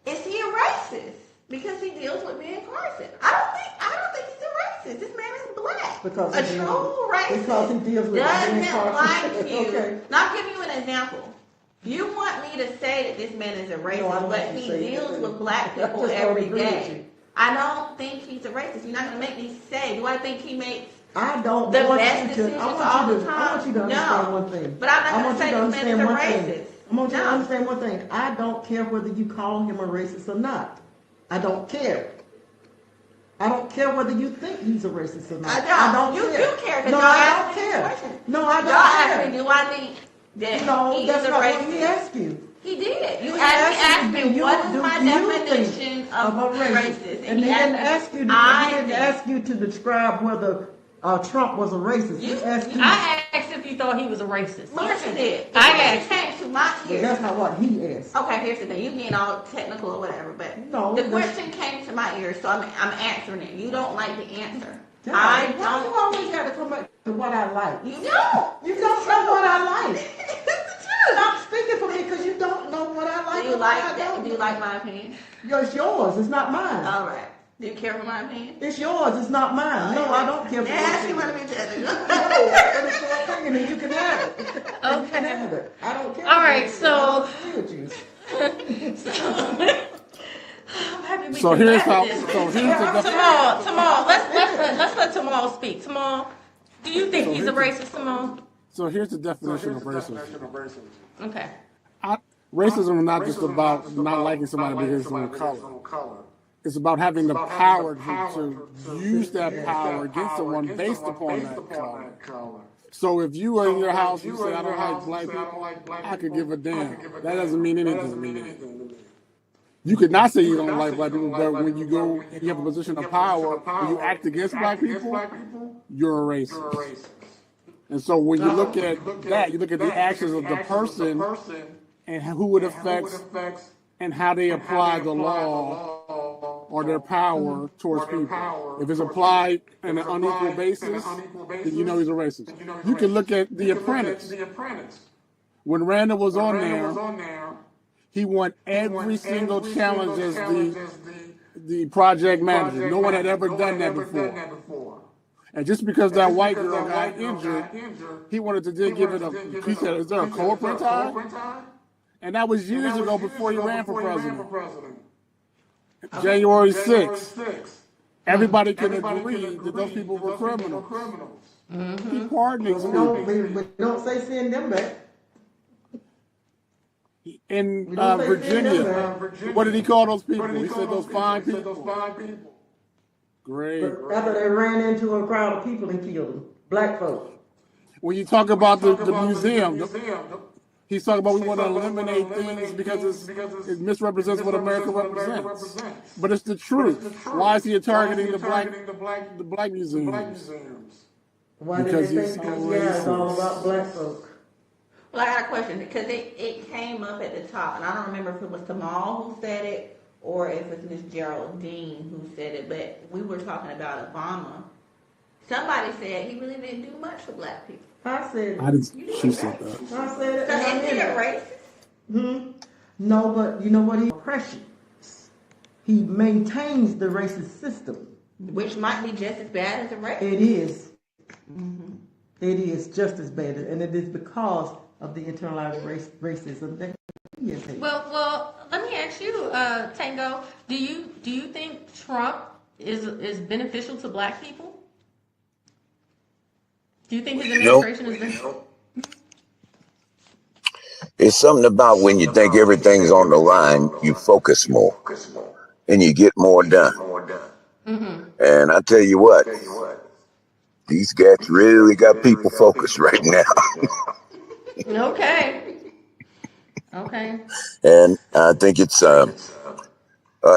Is he a racist because he deals with Ben Carson? I don't think he's a racist. This man is black. Because a he true deals- racist because he deals with Ben doesn't Carson. like you. Okay. Now, I'll give you an example. You want me to say that this man is a racist, No, I don't but want you he to say deals anything. with black I people just don't every agree with day. you. I don't think he's a racist. You're not going to make me say, do I think he makes I don't the want best you to. decisions I all want you the to. I time? want you to understand No. one thing. But I'm not I going want to you say to this man is understand a one racist. thing. I want you to No. understand one thing. I don't care whether you call him a racist or not. I don't care. I don't care whether you think he's a racist or not. I don't. You care. do care, 'cause No, y'all I asked don't me this care. question. No, I Y'all asked me, don't care. do I think that No, he that's is a not what racist? he asked you. He did. You He asked you, me do what is you- my do you definition think of a racist, And he didn't ask you. He didn't think. ask you to describe whether Trump was a racist. He asked you. I asked if you thought he was a racist. Marcia did. The I question asked. came to my But ears. that's not what he asked. Okay, here's the thing. You being all technical or whatever, but No, the that's- question came to my ears, so I'm answering it. You don't like the answer. Yeah, I why don't. you always got to come back to what I like? You don't. You don't know what I like. It's the truth. Stop speaking for me because you don't know what I like. Do you and what like I that? don't. Do you like my opinion? It's yours. It's not mine. All right. Do you care for my opinion? It's yours. It's not mine. No, I don't care for Ask you your what opinion. I'm No, but it's your opinion and you can have it. You can Okay. have it. I don't care. All right, so- I don't agree with you. I'm happy we So can here's laugh how. at this. So here's the. Tamal, let's let Tamal speak. Tamal, do you think he's a racist, Tamal? So here's the definition of racism. Okay. Racism is not just about not liking somebody because of their color. It's about having the power to use that power against someone based upon that color. So if you are in your house, you say, I don't like black people, I could give a damn. That doesn't mean anything to me. You could not say you don't like black people, but when you go and you have a position of power, and you act against black people, you're a racist. And so when you look at that, you look at the actions of the person and who it affects and how they apply the law or their power towards people. If it's applied on an unequal basis, then you know he's a racist. You can look at The Apprentice. When Randall was on there, he won every single challenge as the project manager. No one had ever done that before. And just because that white girl got injured, he wanted to then give it a, he said, is there a co-print tie? And that was years ago before he ran for president. January 6th. Everybody can agree that those people were criminals. He pardoned these people. We don't say send them back. In We don't say send Virginia, them back. what did he call those people? He said those fine people. Great. But after they ran into a crowd of people and killed them, black folk. When you talk about the museum, he's talking about we want to eliminate things because it misrepresents what America represents. But it's the truth. Why is he targeting the black museums? Why Because did they he's say so it's all racist. about black folk? Well, I got a question because it came up at the top, and I don't remember if it was Tamal who said it or if it's Miss Geraldine who said it, but we were talking about Obama. Somebody said he really didn't do much for black people. I said it. I didn't, she said that. I said it. So and I is he meant a it. racist? No, but you know what? He oppression. He maintains the racist system. Which might be just as bad as a racist. It is. It is just as bad, and it is because of the internalized racism that he is. Well, let me ask you, Tango. Do you think Trump is beneficial to black people? Do you think his administration is beneficial? It's something about when you think everything's on the line, you focus more and you get more done. And I tell you what, these guys really got people focused right now. Okay. Okay. And I think it's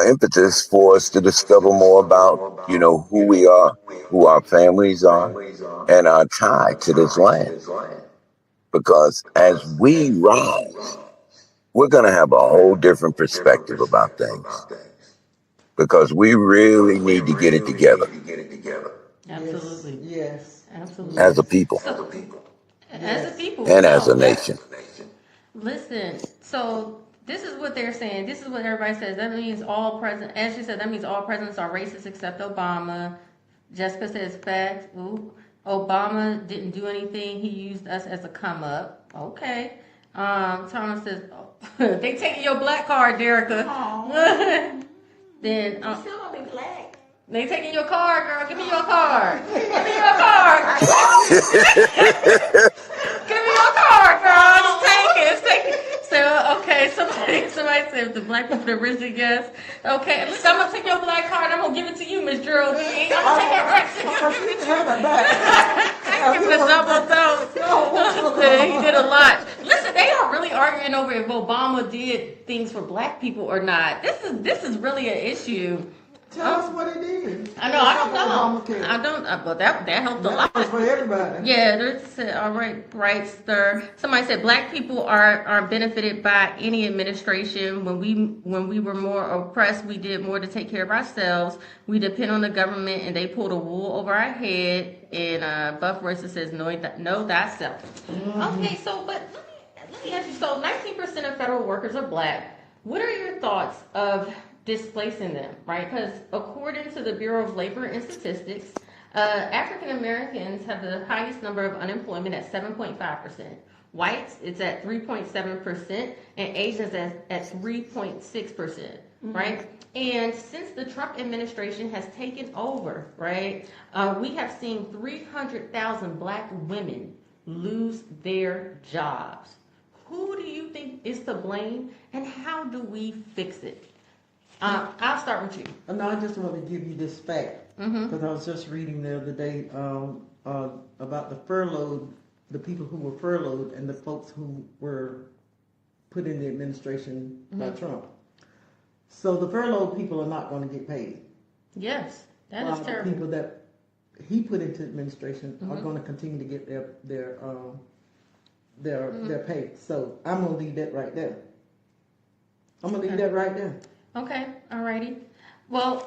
impetus for us to discover more about, who we are, who our families are, and our tie to this land. Because as we rise, we're going to have a whole different perspective about things. Because we really need to get it together Absolutely. Yes. Absolutely. as a people As a people. and as a No. nation. Listen, so this is what they're saying. This is what everybody says. That means all presidents, as you said, that means all presidents are racist except Obama. Jessica says facts. Ooh. Obama didn't do anything. He used us as a come up. Okay. Thomas says, they taking your black card, Derica. Then You still gonna be black. they taking your card, girl. Give me your card. Give me your card. Give me your card, girl. Just take it. Just take it. So, okay, somebody said the black people that risen guests. Okay, look, I'm gonna take your black card. I'm gonna give it to you, Miss Geraldine. I'm gonna take it back to you. Because he have it back. I give it a double dose. He did a lot. Listen, they are really arguing over if Obama did things for black people or not. This is really an issue. Tell us what it is. I know. I don't know. Obamacare. I don't. But that helped a That lot. was for everybody. Yeah, there's all right, right, sir. Somebody said black people are benefited by any administration. When we were more oppressed, we did more to take care of ourselves. We depend on the government, and they pull the wool over our head. And Buff Royster says, know thyself." Okay, so but let me ask you. So 19% of federal workers are black. What are your thoughts of displacing them, right? Because according to the Bureau of Labor and Statistics, African Americans have the highest number of unemployment at 7.5%. Whites, it's at 3.7%, and Asians at 3.6%, right? And since the Trump administration has taken over, right, we have seen 300,000 black women lose their jobs. Who do you think is to blame, and how do we fix it? I'll start with you. No, I just want to give you this fact because I was just reading the other day about the furloughed, the people who were furloughed and the folks who were put in the administration by Trump. So the furloughed people are not going to get paid. Yes, that is The terrible. people that he put into administration are going to continue to get their pay. So I'm going to leave that right there. I'm going to leave that right there. Okay, alrighty. Well,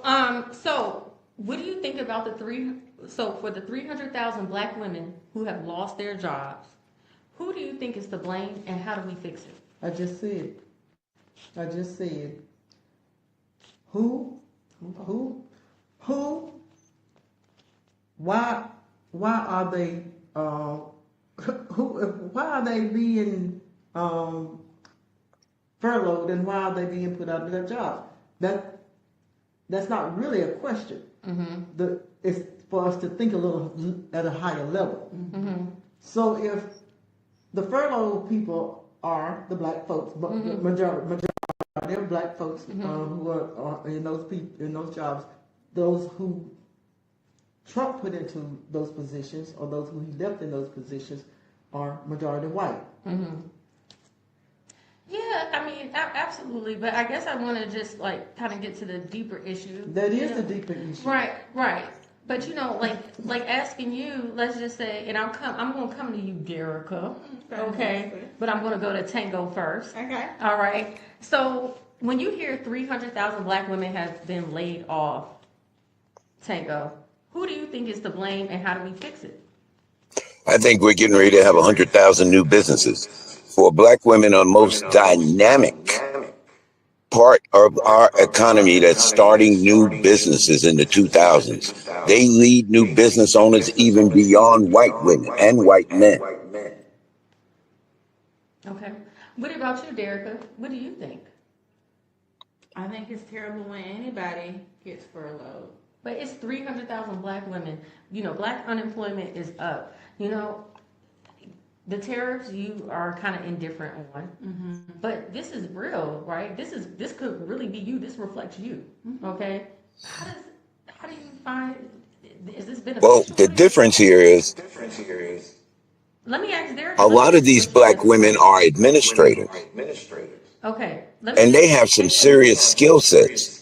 so what do you think about for the 300,000 black women who have lost their jobs, who do you think is to blame and how do we fix it? I just said, who, why are they, why are they being, furloughed and why are they being put out of their jobs? That's not really a question. It's for us to think a little at a higher level. So if the furloughed people are the black folks, but the majority of black folks who are in those jobs, those who Trump put into those positions or those who he left in those positions are majority white. Yeah, I mean, absolutely. But I guess I want to just like kind of get to the deeper issue. That is the deeper issue. Right. But like asking you, let's just say, and I'm gonna come to you, Derica. Okay. But I'm gonna go to Tango first. Okay. All right. So when you hear 300,000 black women have been laid off, Tango, who do you think is to blame and how do we fix it? I think we're getting ready to have 100,000 new businesses. For black women, are most dynamic part of our economy that's starting new businesses in the 2000s. They lead new business owners even beyond white women and white men. Okay. What about you, Derica? What do you think? I think it's terrible when anybody gets furloughed. But it's 300,000 black women. Black unemployment is up. The tariffs you are kind of indifferent on, but this is real, right? This could really be you. This reflects you. Okay. How do you find? Is this beneficial? Well, the difference here is Let me ask Derek. a lot of these black women are administrators, Okay. and they have some serious skill sets.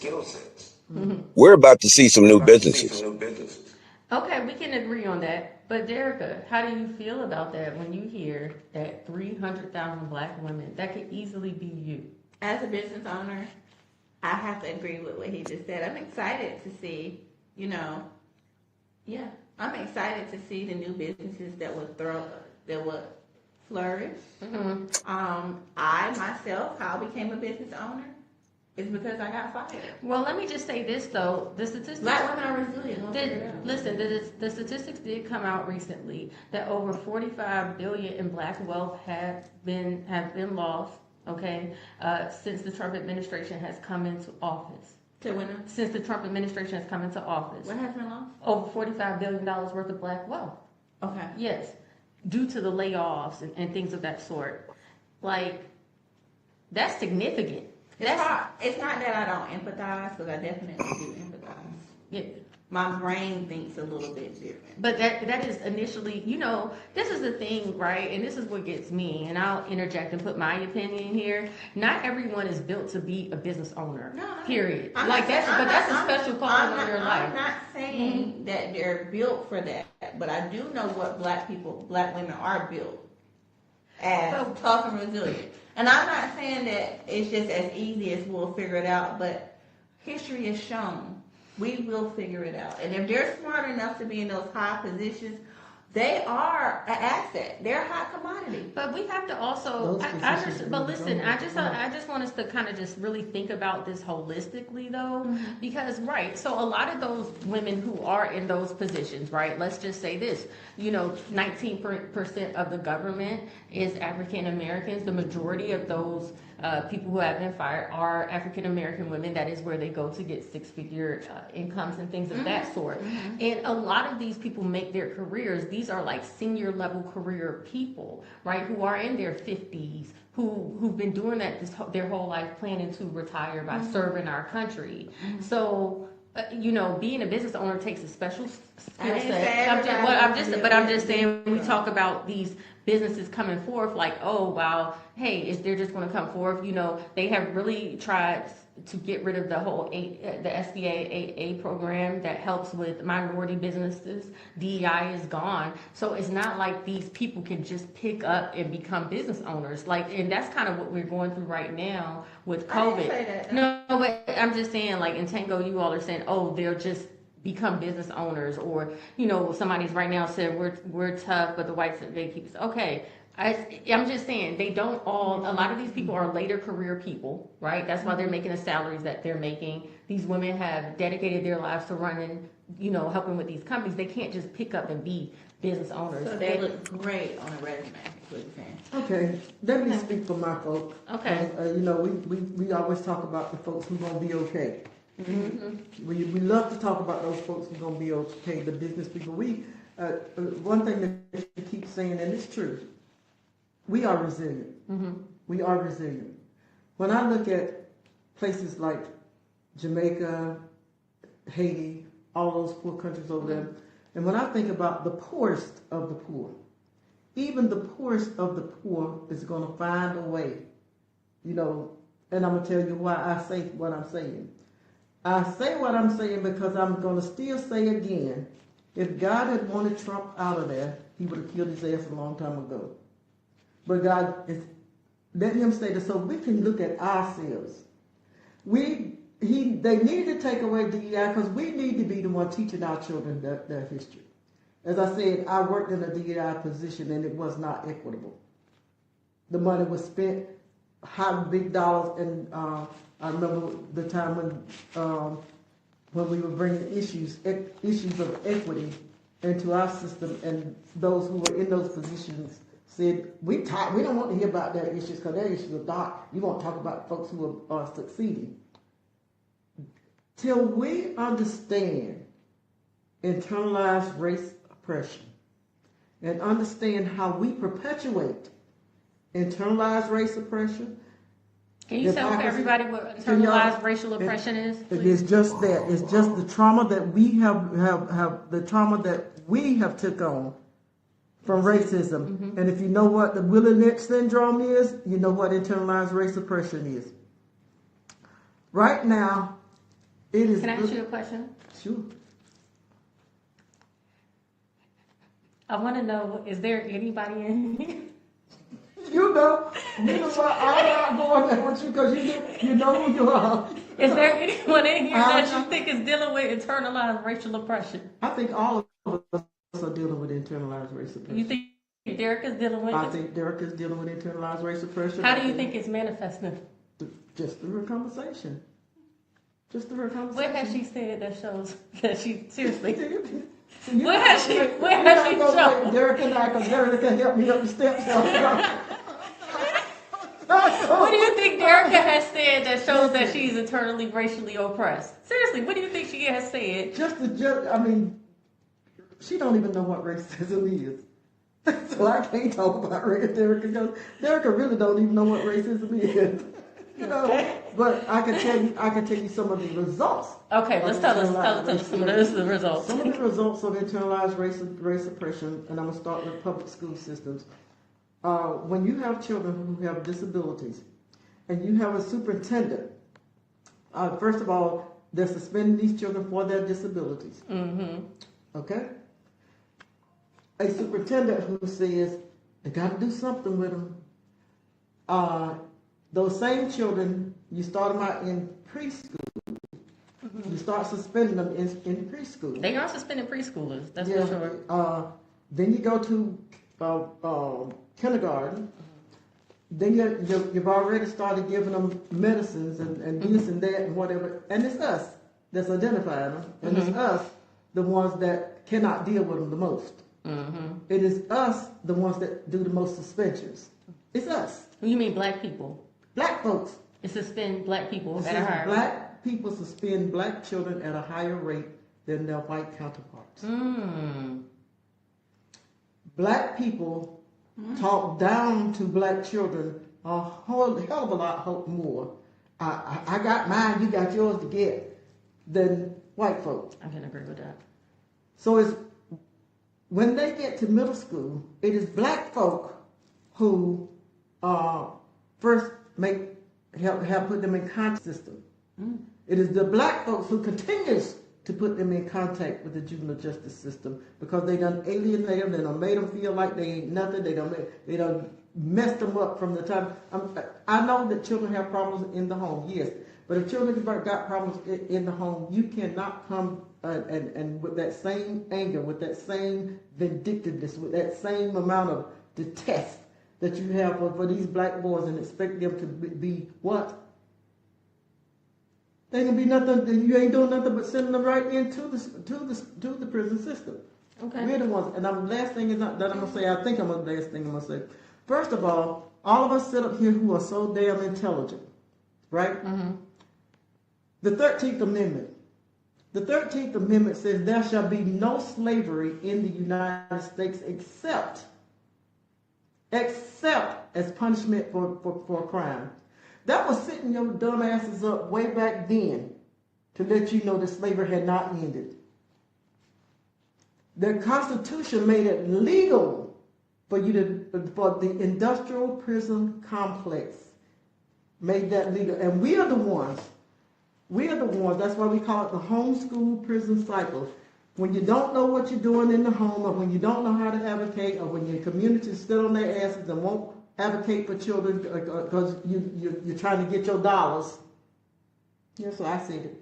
We're about to see some new businesses. Okay, we can agree on that. But Derica, how do you feel about that when you hear that 300,000 black women, that could easily be you? As a business owner, I have to agree with what he just said. I'm excited to see, I'm excited to see the new businesses that would flourish. I myself, how I became a business owner is because I got fired. Well, let me just say this though: the statistics. Black women are resilient. Listen, the statistics did come out recently that over 45 billion in black wealth have been lost. Okay, since the Trump administration has come into office. Since the Trump administration has come into office. What has been lost? Over $45 billion worth of black wealth. Okay. Yes, due to the layoffs and things of that sort. Like, that's significant. It's not that I don't empathize, because I definitely do empathize. Yeah. my brain thinks a little bit different. But that is initially, this is the thing, right? And this is what gets me, and I'll interject and put my opinion here. Not everyone is built to be a business owner. No, period. I'm like not, that's, but that's a special calling I'm on your not, life. I'm not saying that they're built for that, but I do know what black women are built as tough and resilient. And I'm not saying that it's just as easy as we'll figure it out, but history has shown we will figure it out. And if they're smart enough to be in those high positions, they are an asset. They're a hot commodity. But we have to also, I understand, but listen, I just want us to kind of just really think about this holistically though, because right, so a lot of those women who are in those positions, right, let's just say this, 19% of the government is African Americans. The majority of those people who have been fired are African American women. That is where they go to get six-figure incomes and things of that sort. And a lot of these people make their careers. These are like senior level career people, right? Who are in their 50s, who've been doing that their whole life, planning to retire by serving our country. So. Being a business owner takes a special skill set. I'm just saying, we talk about these businesses coming forth, like, oh wow, hey, they're just going to come forth. They have really tried to get rid of the whole the SBA 8A program that helps with minority businesses. DEI is gone, so it's not like these people can just pick up and become business owners. And that's kind of what we're going through right now with COVID. I didn't say that. No, but I'm just saying, like in Tango, you all are saying, oh, they'll just become business owners, or somebody's right now said we're tough, but the white gatekeepers. Okay. I'm just saying a lot of these people are later career people, right? That's why they're making the salaries that they're making. These women have dedicated their lives to running, helping with these companies. They can't just pick up and be business owners. So they look great on a resume, is what you're saying. Okay, let me speak for my folks. Okay. We always talk about the folks who gonna be okay. We love to talk about those folks who gonna be okay. The business people. One thing that you keep saying, and it's true. We are resilient. We are resilient. When I look at places like Jamaica, Haiti, all those poor countries over there, and when I think about the poorest of the poor, even the poorest of the poor is going to find a way, and I'm going to tell you why I say what I'm saying. I say what I'm saying because I'm going to still say again, if God had wanted Trump out of there, he would have killed his ass a long time ago. But God is letting him say that so we can look at ourselves. They needed to take away DEI because we need to be the one teaching our children their history. As I said, I worked in a DEI position and it was not equitable. The money was spent big dollars, and I remember the time when we were bringing issues of equity into our system, and those who were in those positions said, we don't want to hear about their issues because their issues are dark. You want to talk about folks who are succeeding. Till we understand internalized race oppression and understand how we perpetuate internalized race oppression. Can you tell everybody what internalized racial oppression is? It's just that. It's just the trauma that we have the trauma that we have took on from racism. And if you know what the Willie syndrome is, you know what internalized race oppression is. Right now, it is... Can I ask you a question? Sure. I want to know, is there anybody in here? You know what, I'm not going there with you because you know who you are. Is there anyone in here that you think is dealing with internalized racial oppression? I think all of us are dealing with internalized race oppression. You think Derek is dealing with it? I think Derek is dealing with internalized race oppression. How do you think it's manifesting? Just through her conversation. What has she said that shows that she, seriously? So what has she shown? Derek and I, because Derek can help me up the steps. What do you think Derek has said that shows that she's internally racially oppressed? Seriously, what do you think she has said? She don't even know what racism is. So I can't talk about Derek because Derek really don't even know what racism is. But I can tell you some of the results. Okay, let's tell us some of the results. Some of the results of internalized race oppression, and I'm gonna start with public school systems. When you have children who have disabilities, and you have a superintendent, first of all, they're suspending these children for their disabilities. Mm-hmm. Okay? A superintendent who says they got to do something with them. Those same children, you start them out in preschool. Mm-hmm. You start suspending them in preschool. They are suspended preschoolers, that's for sure. Then you go to kindergarten. Then you've already started giving them medicines and this and that and whatever. And it's us that's identifying them. And it's us, the ones that cannot deal with them the most. Mm-hmm. It is us, the ones that do the most suspensions. It's us. You mean black people? Black folks. It suspend black people at a higher rate. Black people suspend black children at a higher rate than their white counterparts. Mm. Black people talk down to black children a whole hell of a lot more. I got mine, you got yours to get, than white folks. I can agree with that. So it's when they get to middle school, it is black folk who first have put them in contact system. Mm. It is the black folks who continues to put them in contact with the juvenile justice system because they done alienated them, they done made them feel like they ain't nothing, they done messed them up from the time. I know that children have problems in the home, yes, but if children have got problems in the home, you cannot come and with that same anger, with that same vindictiveness, with that same amount of detest that you have for these black boys and expect them to be what? They ain't gonna be nothing. You ain't doing nothing but sending them right into the prison system. Okay. We're the ones. And last thing is that I'm gonna say. I think I'm the last thing I'm gonna say. First of all of us sit up here who are so damn intelligent, right? Mm-hmm. The 13th Amendment. The 13th Amendment says there shall be no slavery in the United States except as punishment for a crime. That was setting your dumb asses up way back then to let you know that slavery had not ended. The Constitution made it legal for the industrial prison complex. Made that legal. And we are the ones, that's why we call it the homeschool prison cycle. When you don't know what you're doing in the home, or when you don't know how to advocate, or when your community is still on their asses and won't advocate for children because you're trying to get your dollars. Yes, so I said it.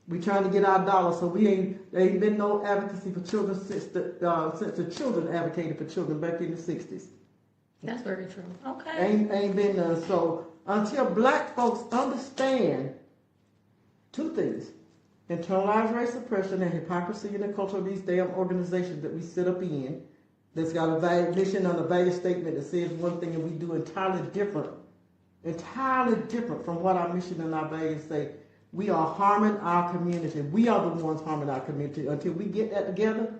We're trying to get our dollars, so there ain't been no advocacy for children since the children advocated for children back in the 60s. That's very true. Okay. Ain't been none. So until black folks understand two things: internalized race oppression and hypocrisy in the culture of these damn organizations that we sit up in, that's got a value mission and a value statement that says one thing and we do entirely different from what our mission and our values say. We are harming our community. We are the ones harming our community. Until we get that together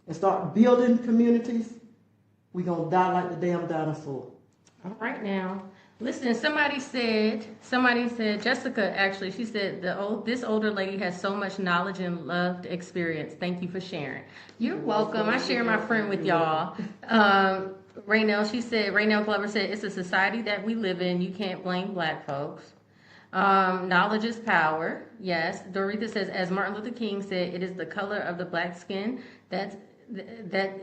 and start building communities, we're going to die like the damn dinosaur. All right now. Listen, somebody said, Jessica actually, she said, this older lady has so much knowledge and loved experience. Thank you for sharing. You're welcome. I share my friend with y'all. Raynell Glover said, it's a society that we live in. You can't blame black folks. Knowledge is power. Yes. Doretha says, as Martin Luther King said, it is the color of the black skin that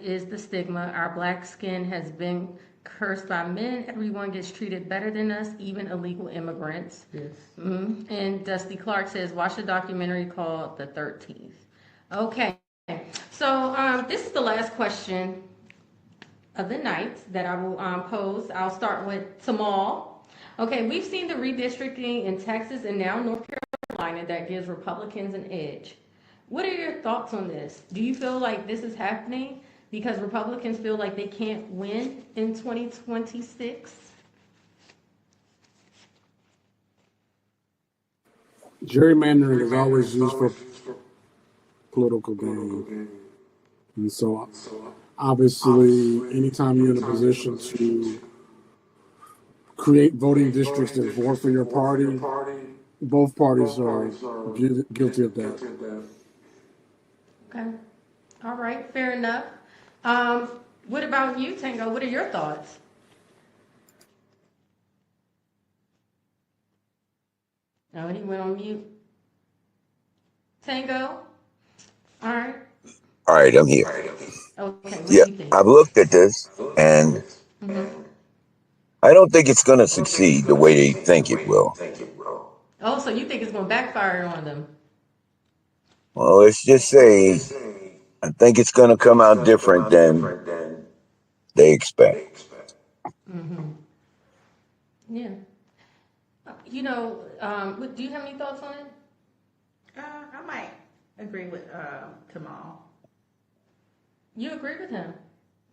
is the stigma. Our black skin has been cursed by men. Everyone gets treated better than us, even illegal immigrants. Yes. Mm-hmm. And Dusty Clark says, watch a documentary called The 13th. Okay. So this is the last question of the night that I will pose. I'll start with Tamal. Okay, we've seen the redistricting in Texas and now North Carolina that gives Republicans an edge. What are your thoughts on this? Do you feel like this is happening because Republicans feel like they can't win in 2026? Gerrymandering is always used for political gain. And so obviously, anytime you're in a position to create voting districts that vote for your party, Both parties are guilty of that. Okay. All right. Fair enough. Um, what about you, Tango? What are your thoughts? Oh, he went on mute. Tango. All right. All right, I'm here. Okay. What do Yeah, you think? I've looked at this, and Mm-hmm. I don't think it's going to succeed the way they think it will. Oh, so you think it's going to backfire on them? Well, let's just say I think it's going to come out different than they expect. Mm-hmm. Yeah. Do you have any thoughts on it? I might agree with Kamal. You agree with him?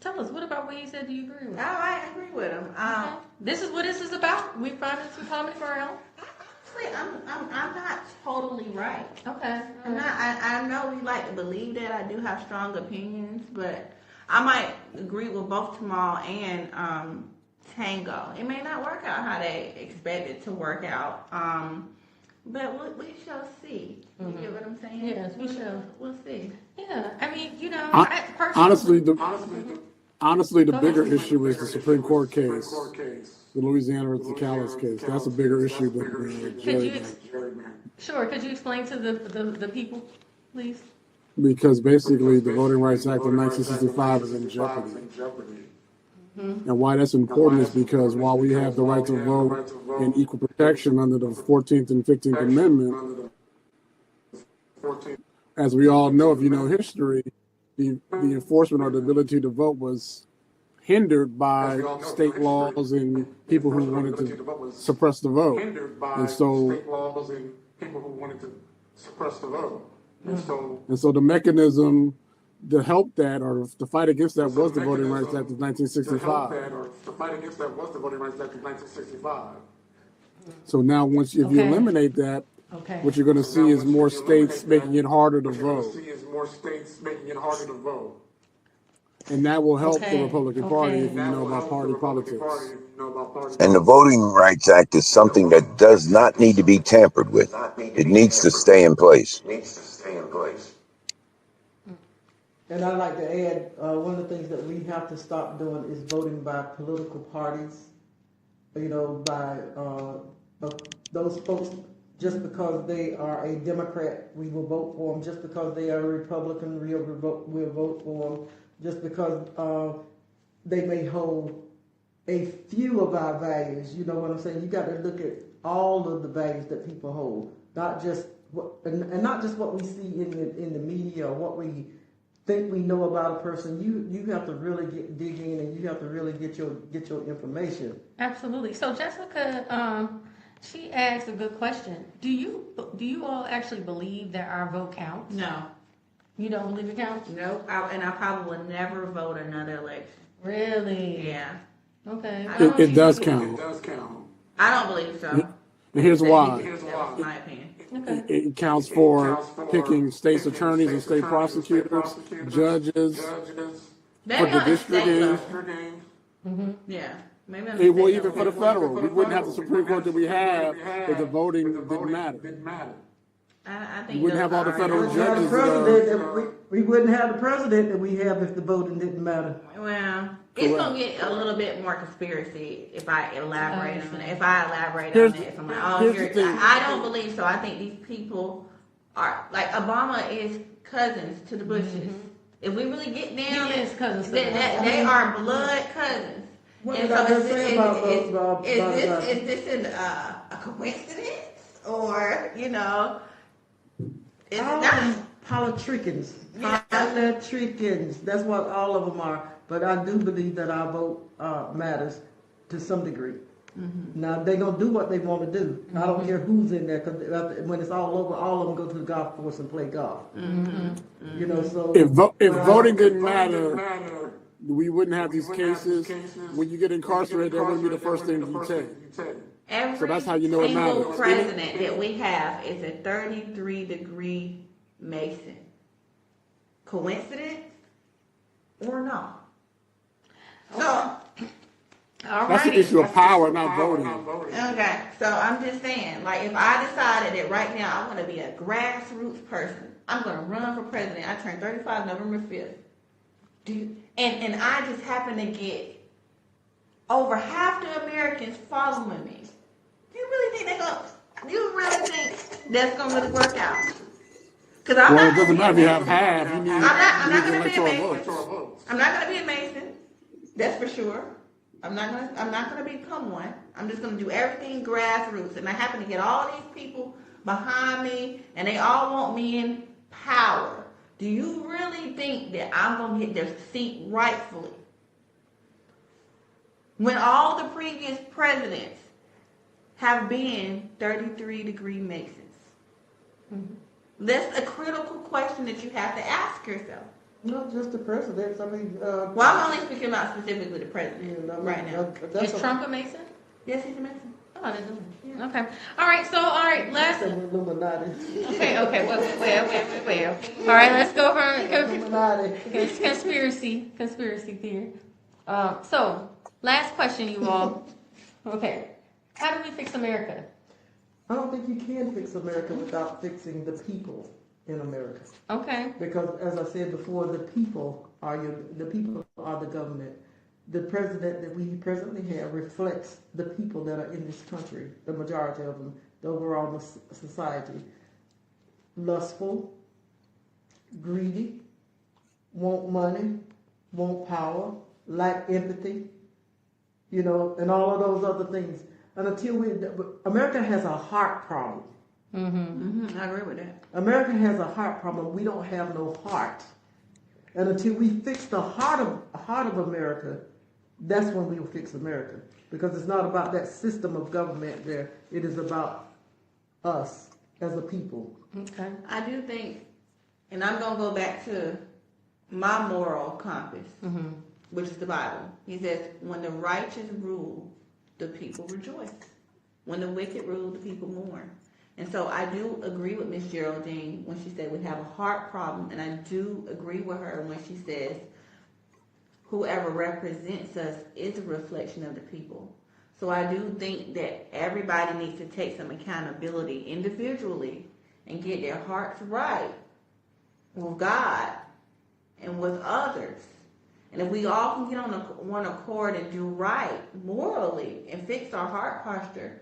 Tell us, what about what he said do you agree with? Oh, I agree with him. Okay. This is what this is about. We finding some common ground. Honestly, I'm not totally right. Okay. I'm not. I know we like to believe that. I do have strong opinions, but I might agree with both Tamal and Tango. It may not work out how they expect it to work out. But we shall see. You get what I'm saying? Yes, we shall. We'll see. Yeah. I mean, Hon- I Honestly, personally. the Go ahead. bigger issue is the Supreme Court case, the Louisiana versus Callis case. That's a bigger issue than the Could you, gerrymandering. sure, could you explain to the people, please? Because basically the Voting Rights Act of 1965 is in jeopardy. And why that's important is because while we have the right to vote and equal protection under the 14th and 15th Amendment, as we all know, if you know history, the enforcement or the ability to vote was hindered by state laws and people who wanted to suppress the vote. And so the mechanism to help that or to fight against that was the Voting Rights Act of 1965. So now if you Okay. eliminate that, Okay. what you're going to see is more states making it harder to vote. And that will help the Republican Party if you know about party politics. And the Voting Rights Act is something that does not need to be tampered with. It needs to stay in place. And I'd like to add, one of the things that we have to stop doing is voting by political parties. By those folks, just because they are a Democrat, we will vote for them. Just because they are a Republican, we'll vote for them. Just because they may hold a few of our values. You know what I'm saying? You got to look at all of the values that people hold, not just and not just what we see in the media or what we think we know about a person. You have to really dig in, and you have to really get your information. Absolutely. So Jessica, she asked a good question. Do you all actually believe that our vote counts? No. You don't believe it counts? Nope. And I probably will never vote another election. Really? Yeah. Okay. It does count. I don't believe so. And here's why. That was my opinion. Okay. It counts for picking state's attorneys and state prosecutors, judges, Maybe for the on the state district. level. Yeah. Maybe on the Well, state even level. for the federal, we wouldn't have the Supreme Court that we have if the voting didn't matter. I think We wouldn't have all the federal We wouldn't have the judges. president we wouldn't have the president that we have if the voting didn't matter. Well, it's gonna get a little bit more conspiracy if I elaborate on it. If I elaborate Here's- on it, if I'm like, here's the thing. I don't believe so. I think these people are like Obama is cousins to the Bushes. If we really get down, He is cousins to the they are blood cousins. What And did I just say about is this a coincidence or it's not? Politricians. Yeah. Politricians. That's what all of them are. But I do believe that our vote matters to some degree. Now they're gonna do what they want to do. I don't care who's in there, because when it's all over, all of them go to the golf course and play golf. So If voting didn't matter, we wouldn't have these cases. When you get incarcerated, that wouldn't be the first thing you take. Every So that's how you know it single matters. president that we have is a 33-degree Mason. Coincidence or no? So All That's the righty. issue of power, not voting. Okay, so I'm just saying, like, if I decided that right now I want to be a grassroots person, I'm going to run for president. I turn 35 November 5th. And I just happen to get over half the Americans following me. You really think you really think that's gonna really work out? Because I'm Well, it not gonna doesn't be a matter if you have Mason. half. You I'm not need the gonna be a electoral Mason. votes. I'm not gonna be a Mason. That's for sure. I'm not gonna become one. I'm just gonna do everything grassroots. And I happen to get all these people behind me, and they all want me in power. Do you really think that I'm gonna get their seat rightfully? When all the previous presidents have been 33-degree Masons. Mm-hmm. That's a critical question that you have to ask yourself. Not just the presidents. I mean, well, I'm only speaking about specifically the president right now. Is Trump a Mason? Yes, he's a Mason. Oh, they do. Yeah. Okay. All right. Let's. Illuminati. Okay. Well. All right. Let's go from conspiracy theory. So, last question, you all. Okay. How do we fix America? I don't think you can fix America without fixing the people in America. Okay. Because, as I said before, the people are the government. The president that we presently have reflects the people that are in this country, the majority of them, the overall society. Lustful, greedy, want money, want power, lack empathy, and all of those other things. And America has a heart problem. Mm-hmm. I agree with that. America has a heart problem. We don't have no heart. And until we fix the heart of America, that's when we will fix America. Because it's not about that system of government there. It is about us as a people. Okay. I do think, and I'm going to go back to my moral compass, which is the Bible. He says, when the righteous rule, the people rejoice. When the wicked rule, the people mourn. And so I do agree with Miss Geraldine when she said we have a heart problem, and I do agree with her when she says whoever represents us is a reflection of the people. So I do think that everybody needs to take some accountability individually and get their hearts right with God and with others. And if we all can get on one accord and do right morally and fix our heart posture,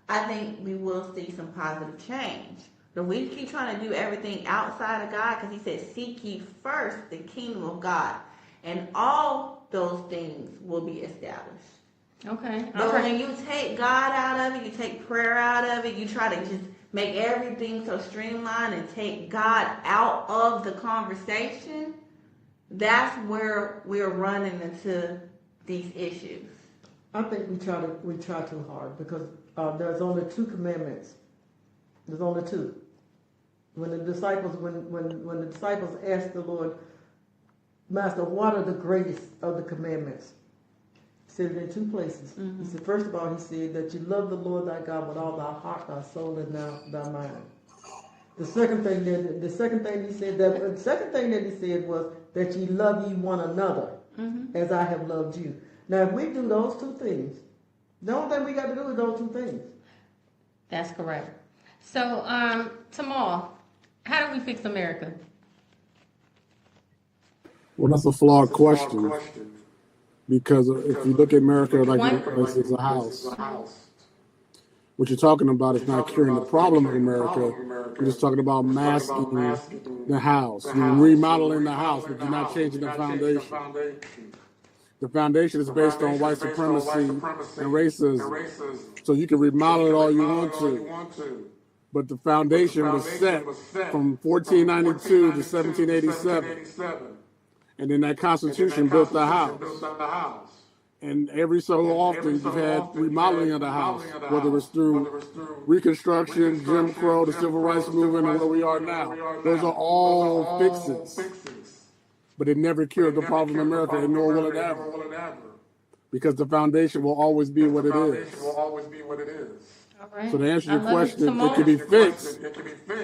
I think we will see some positive change. But we keep trying to do everything outside of God, because he said, seek ye first the kingdom of God, and all those things will be established. Okay. But when you take God out of it, you take prayer out of it, you try to just make everything so streamlined and take God out of the conversation, that's where we're running into these issues. I think we try too hard, because there's only 2 commandments. There's only 2. When the disciples asked the Lord, Master, what are the greatest of the commandments? He said it in 2 places. He said, first of all, he said that you love the Lord thy God with all thy heart, thy soul, and thy mind. The second thing that he said was that ye love ye one another as I have loved you. Now, if we do those 2 things, the only thing we got to do is those 2 things. That's correct. So, Tamal, how do we fix America? Well, that's a flawed question. Because if you look at America like it's a house, what you're talking about is not curing the problem of America. You're just talking about masking the house. You're remodeling the house, but you're not changing the foundation. The foundation is based on white supremacy and racism. So you can remodel it all you want to. But the foundation was set from 1492 to 1787. And then that Constitution built the house. And every so often you've had remodeling of the house, whether it's through Reconstruction, Jim Crow, the Civil Rights Movement, and where we are now. Those are all fixes. But it never cured the problem in America, and nor will it ever. Because the foundation will always be what it is. All right. So to answer your question, it can be fixed,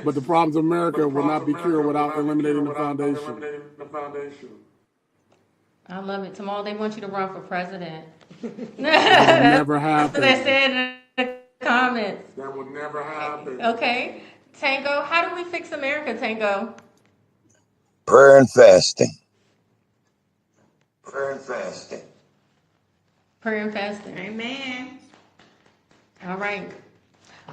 but the problems of America will not be cured without eliminating the foundation. I love it. Tamal, they want you to run for president. That will never That's what I happen. said in the comments. That will never happen. Okay. Tango, how do we fix America, Tango? Prayer and fasting. Prayer and fasting. Prayer and fasting. Amen. All right.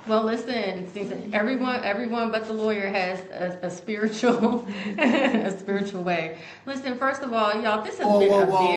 Well, listen, since everyone but the lawyer has a spiritual, a spiritual way. Listen, first of all, y'all, this has Whoa, been whoa, a whoa.